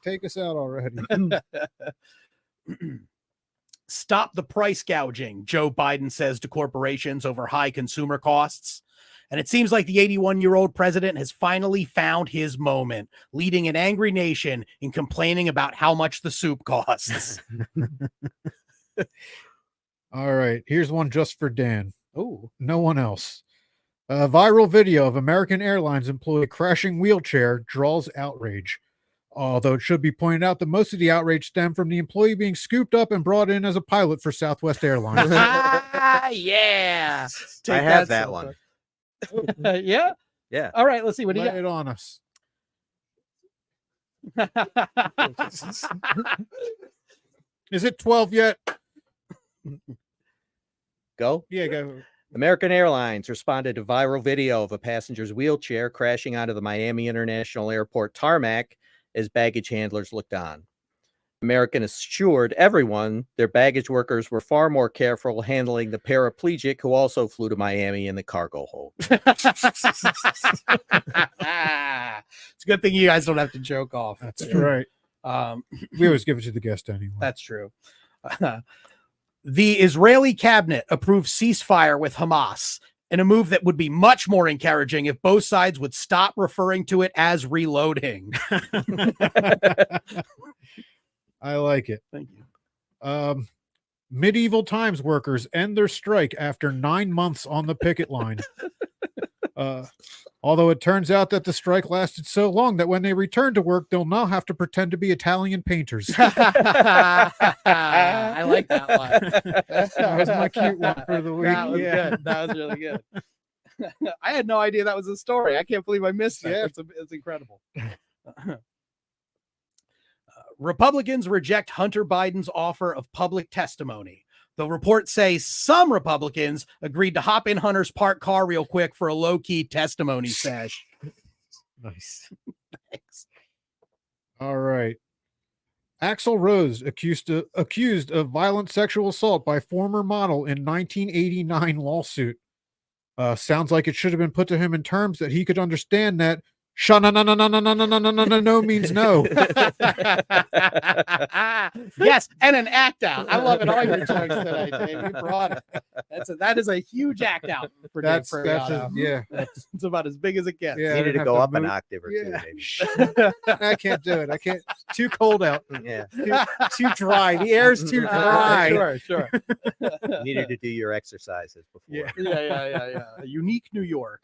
take us out already. Stop the price gouging, Joe Biden says to corporations over high consumer costs. And it seems like the 81-year-old president has finally found his moment, leading an angry nation in complaining about how much the soup costs. All right, here's one just for Dan. Oh, No one else. A viral video of American Airlines employee crashing wheelchair draws outrage. Although it should be pointed out that most of the outrage stemmed from the employee being scooped up and brought in as a pilot for Southwest Airlines. yeah. I have that one. Yeah. Yeah. All right. Let's see. What do you Lay it on us. got? Is it 12 yet? Go. Yeah, go. American Airlines responded to viral video of a passenger's wheelchair crashing onto the Miami International Airport tarmac as baggage handlers looked on. American assured everyone their baggage workers were far more careful handling the paraplegic who also flew to Miami in the cargo hold. It's a good thing you guys don't have to joke off. That's right. We always give it to the guest anyway. That's true. The Israeli cabinet approved ceasefire with Hamas in a move that would be much more encouraging if both sides would stop referring to it as reloading. I like it. Thank you. Medieval times workers end their strike after 9 months on the picket line. Although it turns out that the strike lasted so long that when they return to work, they'll now have to pretend to be Italian painters. I like that one. That was my cute one for the week. That was good. That was really good. I had no idea that was a story. I can't believe I missed that. Yeah. It's incredible. Republicans reject Hunter Biden's offer of public testimony. The reports say some Republicans agreed to hop in Hunter's parked car real quick for a low-key testimony sesh. Nice. Thanks. All right. Axl Rose accused of violent sexual assault by former model in 1989 lawsuit. Sounds like it should have been put to him in terms that he could understand that no means no. Yes, and an act out. I love it. All your jokes today, Dave. You brought it. That is a huge act out for Dave Primiano. It's about as big as it gets. Yeah, You needed to go up an octave or two, maybe. I can't do it. I can't. Too cold out. Yeah. Too dry. The air's too dry. Sure. You needed to do your exercises before. Yeah. Unique New York.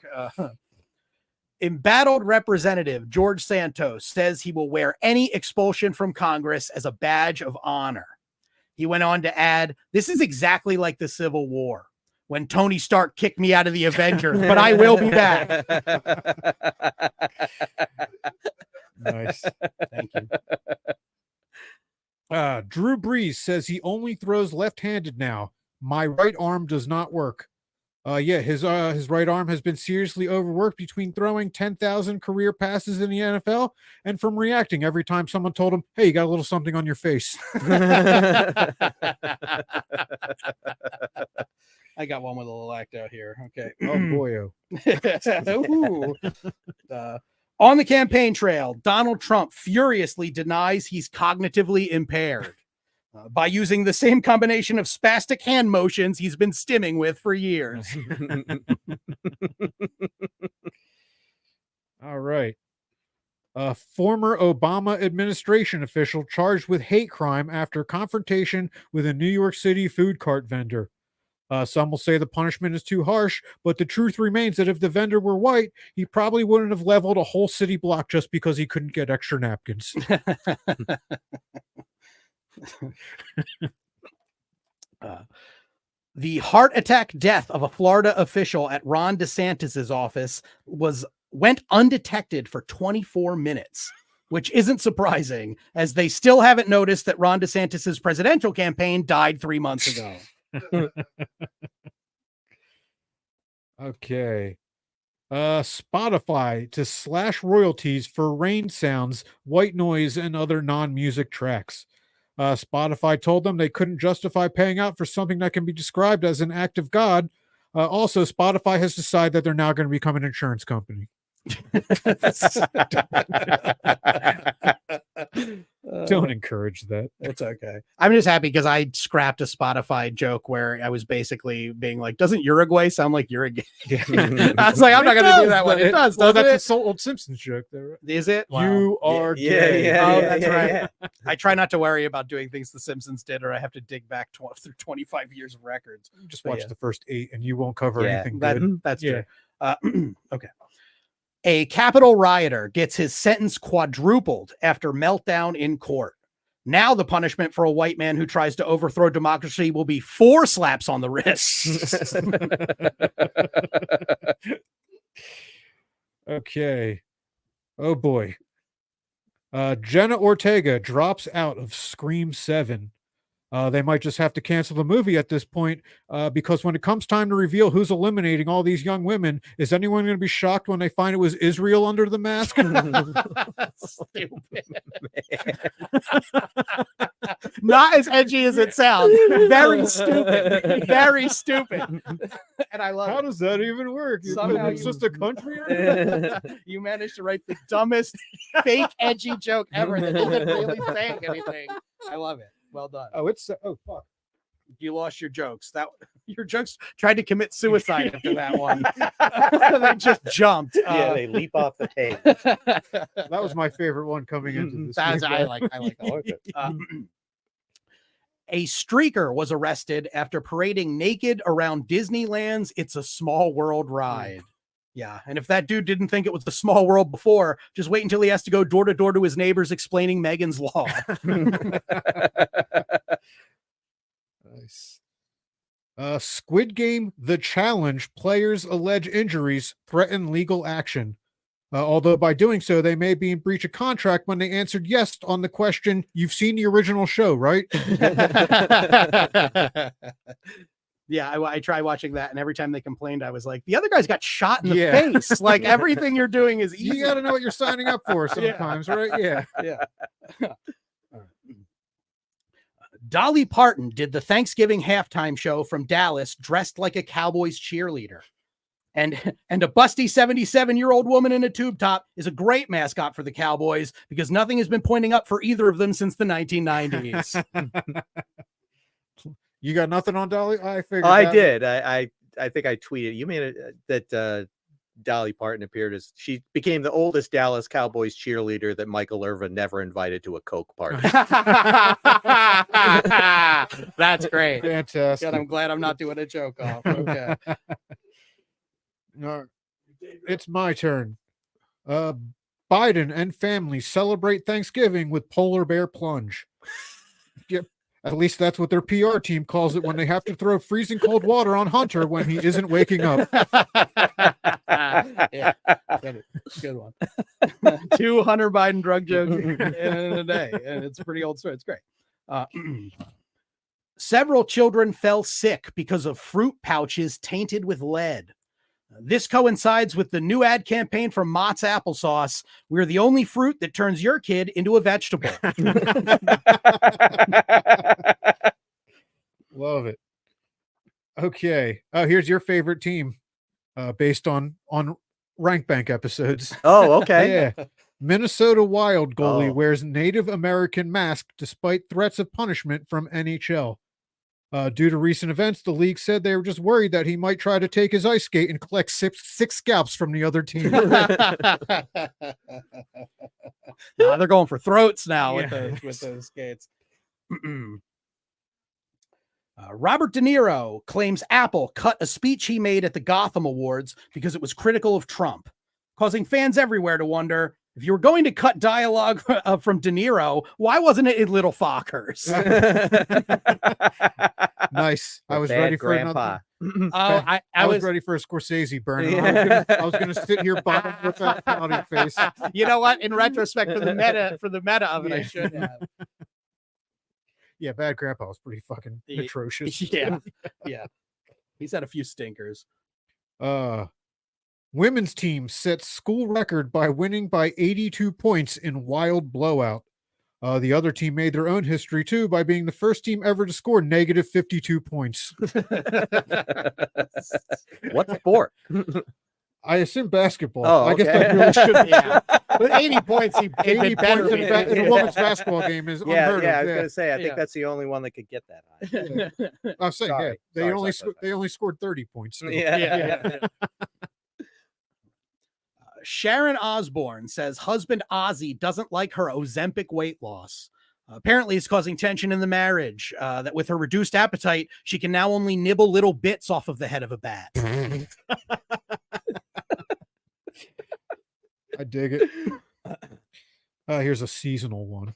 Embattled Representative George Santos says he will wear any expulsion from Congress as a badge of honor. He went on to add, "This is exactly like the Civil War, when Tony Stark kicked me out of the Avengers, but I will be back." Nice. Thank you. Drew Brees says he only throws left-handed now. My right arm does not work. His right arm has been seriously overworked between throwing 10,000 career passes in the NFL and from reacting every time someone told him, "Hey, you got a little something on your face." I got one with a little act out here. Okay. Oh boy. On the campaign trail, Donald Trump furiously denies he's cognitively impaired by using the same combination of spastic hand motions he's been stimming with for years. All right. A former Obama administration official charged with hate crime after confrontation with a New York City food cart vendor. Some will say the punishment is too harsh, but the truth remains that if the vendor were white, he probably wouldn't have leveled a whole city block just because he couldn't get extra napkins. The heart attack death of a Florida official at Ron DeSantis's office went undetected for 24 minutes, which isn't surprising, as they still haven't noticed that Ron DeSantis's presidential campaign died 3 months ago. Okay. Spotify to slash royalties for rain sounds, white noise, and other non-music tracks. Spotify told them they couldn't justify paying out for something that can be described as an act of God. Also, Spotify has decided that they're now going to become an insurance company. Don't encourage that. It's okay. I'm just happy because I scrapped a Spotify joke where I was basically being like, "Doesn't Uruguay sound like Uruguay?" I was like, I'm not going to do that one. It does. Well, Doesn't that's it? an old Simpsons joke, though. Right? Is it? Wow. You are gay. That's right. I try not to worry about doing things The Simpsons did, or I have to dig back through 25 years of records. Just But watch yeah. the first 8 and you won't cover anything That- good. that's Yeah. true. Okay. A Capitol rioter gets his sentence quadrupled after meltdown in court. Now the punishment for a white man who tries to overthrow democracy will be 4 slaps on the wrist. Okay. Oh boy. Jenna Ortega drops out of Scream 7. They might just have to cancel the movie at this point because when it comes time to reveal who's eliminating all these young women, is anyone going to be shocked when they find it was Israel under the mask? Stupid. Not as edgy as it sounds. Very stupid. Very stupid. And I love How it. does that even work? Somehow It's just a country? You managed to write the dumbest fake edgy joke ever that isn't really saying anything. I love it. Well done. Oh, fuck. You lost your jokes. Your jokes tried to commit suicide after that one. They just jumped. Yeah, they leap off the page. That was my favorite one coming into this. I like that. A streaker was arrested after parading naked around Disneyland's It's a Small World ride. Yeah, and if that dude didn't think it was a small world before, just wait until he has to go door to door to his neighbors explaining Megan's Law. Nice. Squid Game: The Challenge players allege injuries threaten legal action. Although by doing so, they may be in breach of contract when they answered yes on the question, "You've seen the original show, right?" Yeah, I tried watching that, and every time they complained, I was like, the other guy's got shot in the face. Like, everything you're doing is easy. You got to know what you're signing up for sometimes, right? Yeah. Yeah. Dolly Parton did the Thanksgiving halftime show from Dallas dressed like a Cowboys cheerleader. And a busty 77-year-old woman in a tube top is a great mascot for the Cowboys because nothing has been pointing up for either of them since the 1990s. You got nothing on Dolly? I figured. I did. I think I tweeted. You made it that Dolly Parton appeared as she became the oldest Dallas Cowboys cheerleader that Michael Irvin never invited to a Coke party. That's great. Fantastic. God, I'm glad I'm not doing a joke off. Okay. It's my turn. Biden and family celebrate Thanksgiving with polar bear plunge. Yep. At least that's what their PR team calls it when they have to throw freezing cold water on Hunter when he isn't waking up. Yeah, good one. 2 Hunter Biden drug jokes in a day, and it's a pretty old story. It's great. Several children fell sick because of fruit pouches tainted with lead. This coincides with the new ad campaign for Mott's applesauce. We're the only fruit that turns your kid into a vegetable. Love it. Okay. Here's your favorite team based on Rank Bank episodes. Oh, okay. Yeah. Minnesota Wild goalie wears Native American mask despite threats of punishment from NHL. Due to recent events, the league said they were just worried that he might try to take his ice skate and collect six scalps from the other team. They're going for throats now with those skates. Robert De Niro claims Apple cut a speech he made at the Gotham Awards because it was critical of Trump, causing fans everywhere to wonder, if you were going to cut dialogue from De Niro, why wasn't it in Little Fockers? Nice. I was ready for grandpa. I was ready for a Scorsese burn. I was gonna sit here bottom with that pouty face. You know what? In retrospect, for the meta of it, I should have. Yeah, Bad Grandpa was pretty fucking atrocious. Yeah. He's had a few stinkers. Women's team sets school record by winning by 82 points in wild blowout. The other team made their own history too by being the first team ever to score negative 52 points. What sport? I assume basketball. Oh, I guess okay. that really should. Yeah. With 80 points, 80 points in a women's basketball game is unheard Yeah, I of. was gonna say. I think that's the only one that could get that high. I'm saying, Sorry. they Sorry, they only scored 30 points. So. Yeah. Sharon Osbourne says husband Ozzy doesn't like her Ozempic weight loss. Apparently, it's causing tension in the marriage. That with her reduced appetite, she can now only nibble little bits off of the head of a bat. I dig it. Here's a seasonal one.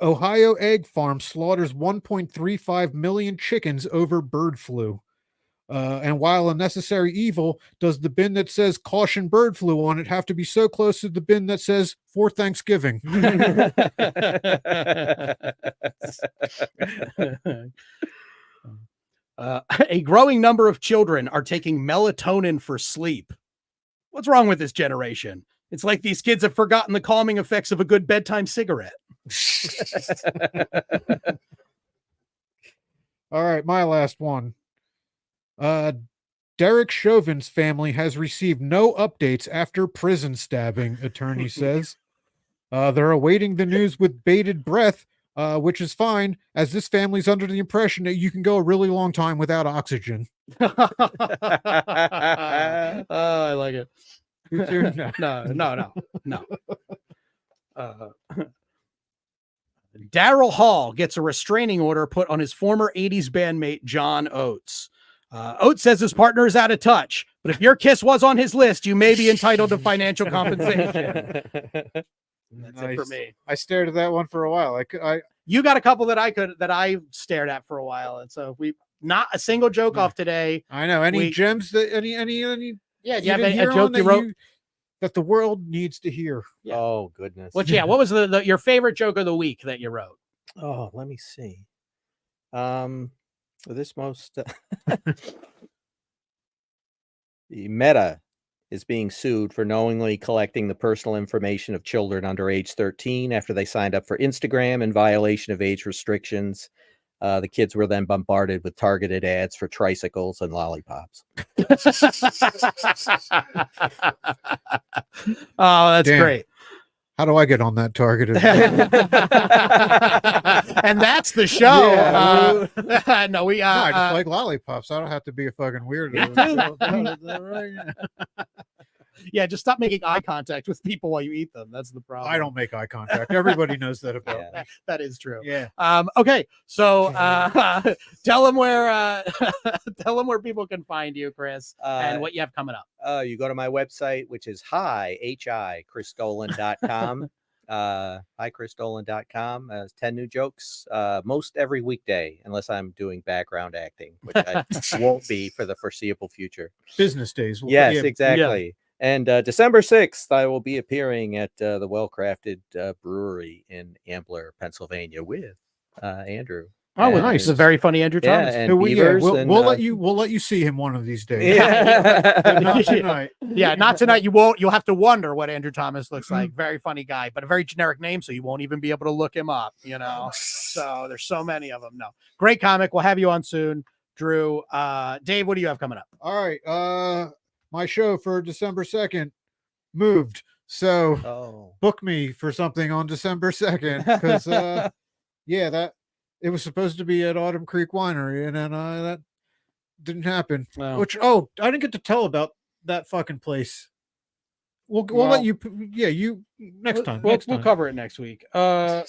Ohio egg farm slaughters 1.35 million chickens over bird flu. And while a necessary evil, does the bin that says caution bird flu on it have to be so close to the bin that says for Thanksgiving? A growing number of children are taking melatonin for sleep. What's wrong with this generation? It's like these kids have forgotten the calming effects of a good bedtime cigarette. All right, my last one. Derek Chauvin's family has received no updates after prison stabbing, attorney says. They're awaiting the news with bated breath, which is fine, as this family's under the impression that you can go a really long time without oxygen. Oh, I like it. No. Daryl Hall gets a restraining order put on his former 80s bandmate, John Oates. Oates says his partner is out of touch, but if your kiss was on his list, you may be entitled to financial compensation. That's it for me. I stared at that one for a while. You got a couple that I stared at for a while, and so we not a single joke off today. I know. Any gems that any yeah, you have a joke you wrote that the world needs to hear. Yeah. Oh goodness. What was your favorite joke of the week that you wrote? Oh, let me see. This most the Meta is being sued for knowingly collecting the personal information of children under age 13 after they signed up for Instagram in violation of age restrictions. The kids were then bombarded with targeted ads for tricycles and lollipops. Oh, that's great. How do I get on that targeted? And that's the show. Yeah, I just like lollipops. I don't have to be a fucking weirdo. Yeah, just stop making eye contact with people while you eat them. That's the problem. I don't make eye contact. Everybody knows that about me. That is true. Yeah. Okay. So tell them where people can find you, Chris, and what you have coming up. You go to my website, which is chrisdolan.com. chrisdolan.com. 10 new jokes most every weekday, unless I'm doing background acting, which I won't be for the foreseeable future. Business days. Yes, exactly. Yeah. And December 6th, I will be appearing at the Well Crafted Brewery in Ambler, Pennsylvania with Andrew. Oh, well, nice. It's a very funny Andrew Thomas. And we'll let you see him one of these days. Yeah. Not tonight. Yeah, not tonight. You'll have to wonder what Andrew Thomas looks like. Very funny guy, but a very generic name, so you won't even be able to look him up, So there's so many of them. No. Great comic. We'll have you on soon. Drew. Dave, what do you have coming up? All right. My show for December 2nd moved. So book me for something on December 2nd. Because it was supposed to be at Autumn Creek Winery, and then that didn't happen. Wow. Which I didn't get to tell about that fucking place. We'll let you. Yeah, you next time. We'll cover it next week. I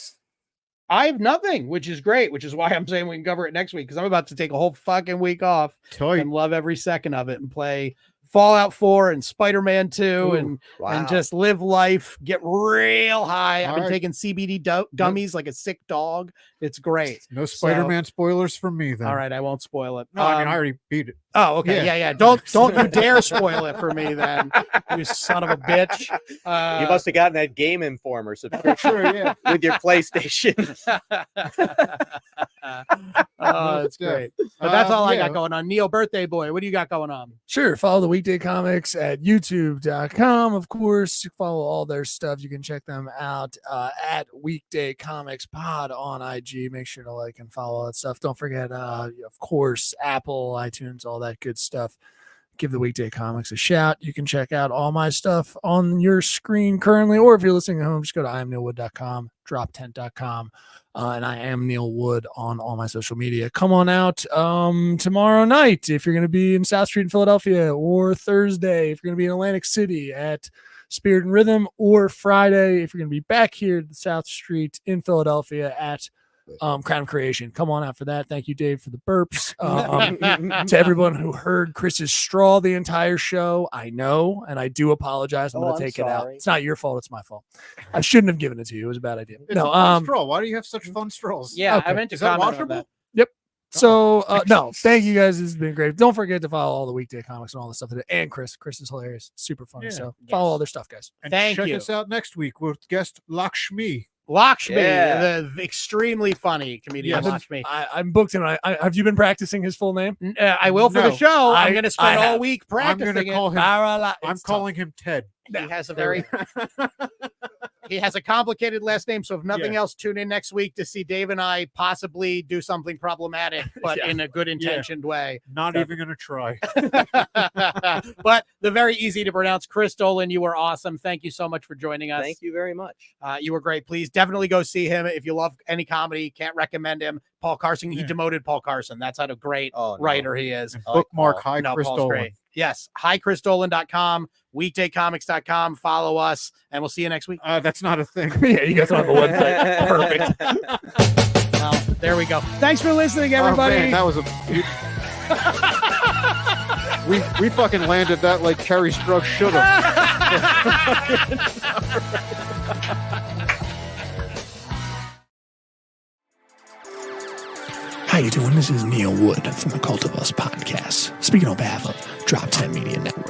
have nothing, which is great, which is why I'm saying we can cover it next week, because I'm about to take a whole fucking week off and love every second of it and play Fallout 4 and Spider-Man 2 and just live life, get real high. I've been taking CBD gummies like a sick dog. It's great. No Spider-Man spoilers from me then. All right, I won't spoil it. No, I already beat it. Oh, okay. Yeah. Don't you dare spoil it for me then, you son of a bitch. You must have gotten that Game Informer subscription with your PlayStation. Oh, that's great. But that's all I got going on. Neil, birthday boy, what do you got going on? Sure. Follow the Weekday Comics at youtube.com. Of course, follow all their stuff. You can check them out at Weekday Comics Pod on IG. Make sure to like and follow all that stuff. Don't forget, of course, Apple, iTunes, all that good stuff. Give the Weekday Comics a shout. You can check out all my stuff on your screen currently, or if you're listening at home, just go to IamNeilWood.com, DropTent.com, and I am Neil Wood on all my social media. Come on out tomorrow night if you're going to be in South Street in Philadelphia, or Thursday if you're going to be in Atlantic City at Spirit and Rhythm, or Friday if you're going to be back here at South Street in Philadelphia at Crown of Creation. Come on out for that. Thank you, Dave, for the burps. To everyone who heard Chris's straw the entire show, I know, and I do apologize. I'm going to take it out. It's not your fault. It's my fault. I shouldn't have given it to you. It was a bad idea. It's a straw. Why do you have such fun straws? Yeah, okay. I meant to Is that comment on washable? that. Yep. So no, thank you guys. This has been great. Don't forget to follow all the Weekday Comics and all the stuff that and Chris. Chris is hilarious, super funny. Yeah. So follow all their stuff, guys. And Thank check you. us out next week with guest Lakshmi. Lakshmi, Yeah. the extremely funny comedian Yes. Lakshmi. I'm booked tonight. Have you been practicing his full name? I will for the No, show. I'm I- going to spend I all have. week I'm practicing going to it. call him. I'm I'm calling him Ted. He has a very he has a complicated last name, so if nothing else, tune in next week to see Dave and I possibly do something problematic, but Yeah. in a good intentioned way. Not even going to try. But the very easy to pronounce Chris Dolan, you were awesome. Thank you so much for joining us. Thank you very much. You were great. Please definitely go see him if you love any comedy. Can't recommend him. Paul Carson, he Yeah. demoted Paul Carson. That's how great Oh, no. writer he is. I like Bookmark Paul. Hi No, Chris Paul's Dolan. great. Yes. HiChrisDolan.com, weekdaycomics.com. Follow us, and we'll see you next week. That's not a thing. Yeah, you guys don't have a website. Perfect. Well, there we go. Thanks for listening, Oh, everybody. man, that was a. we fucking landed that like Kerry Strug should have. How you doing? This is Neil Wood from the Cult of Us podcast, speaking on behalf of DropTent Media Network,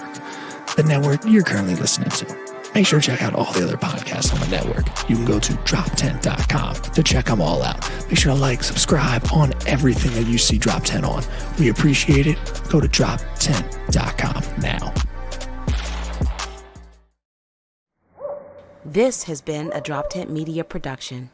the network you're currently listening to. Make sure to check out all the other podcasts on the network. You can go to DropTent.com to check them all out. Make sure to like, subscribe on everything that you see DropTent on. We appreciate it. Go to DropTent.com now. This has been a DropTent Media production.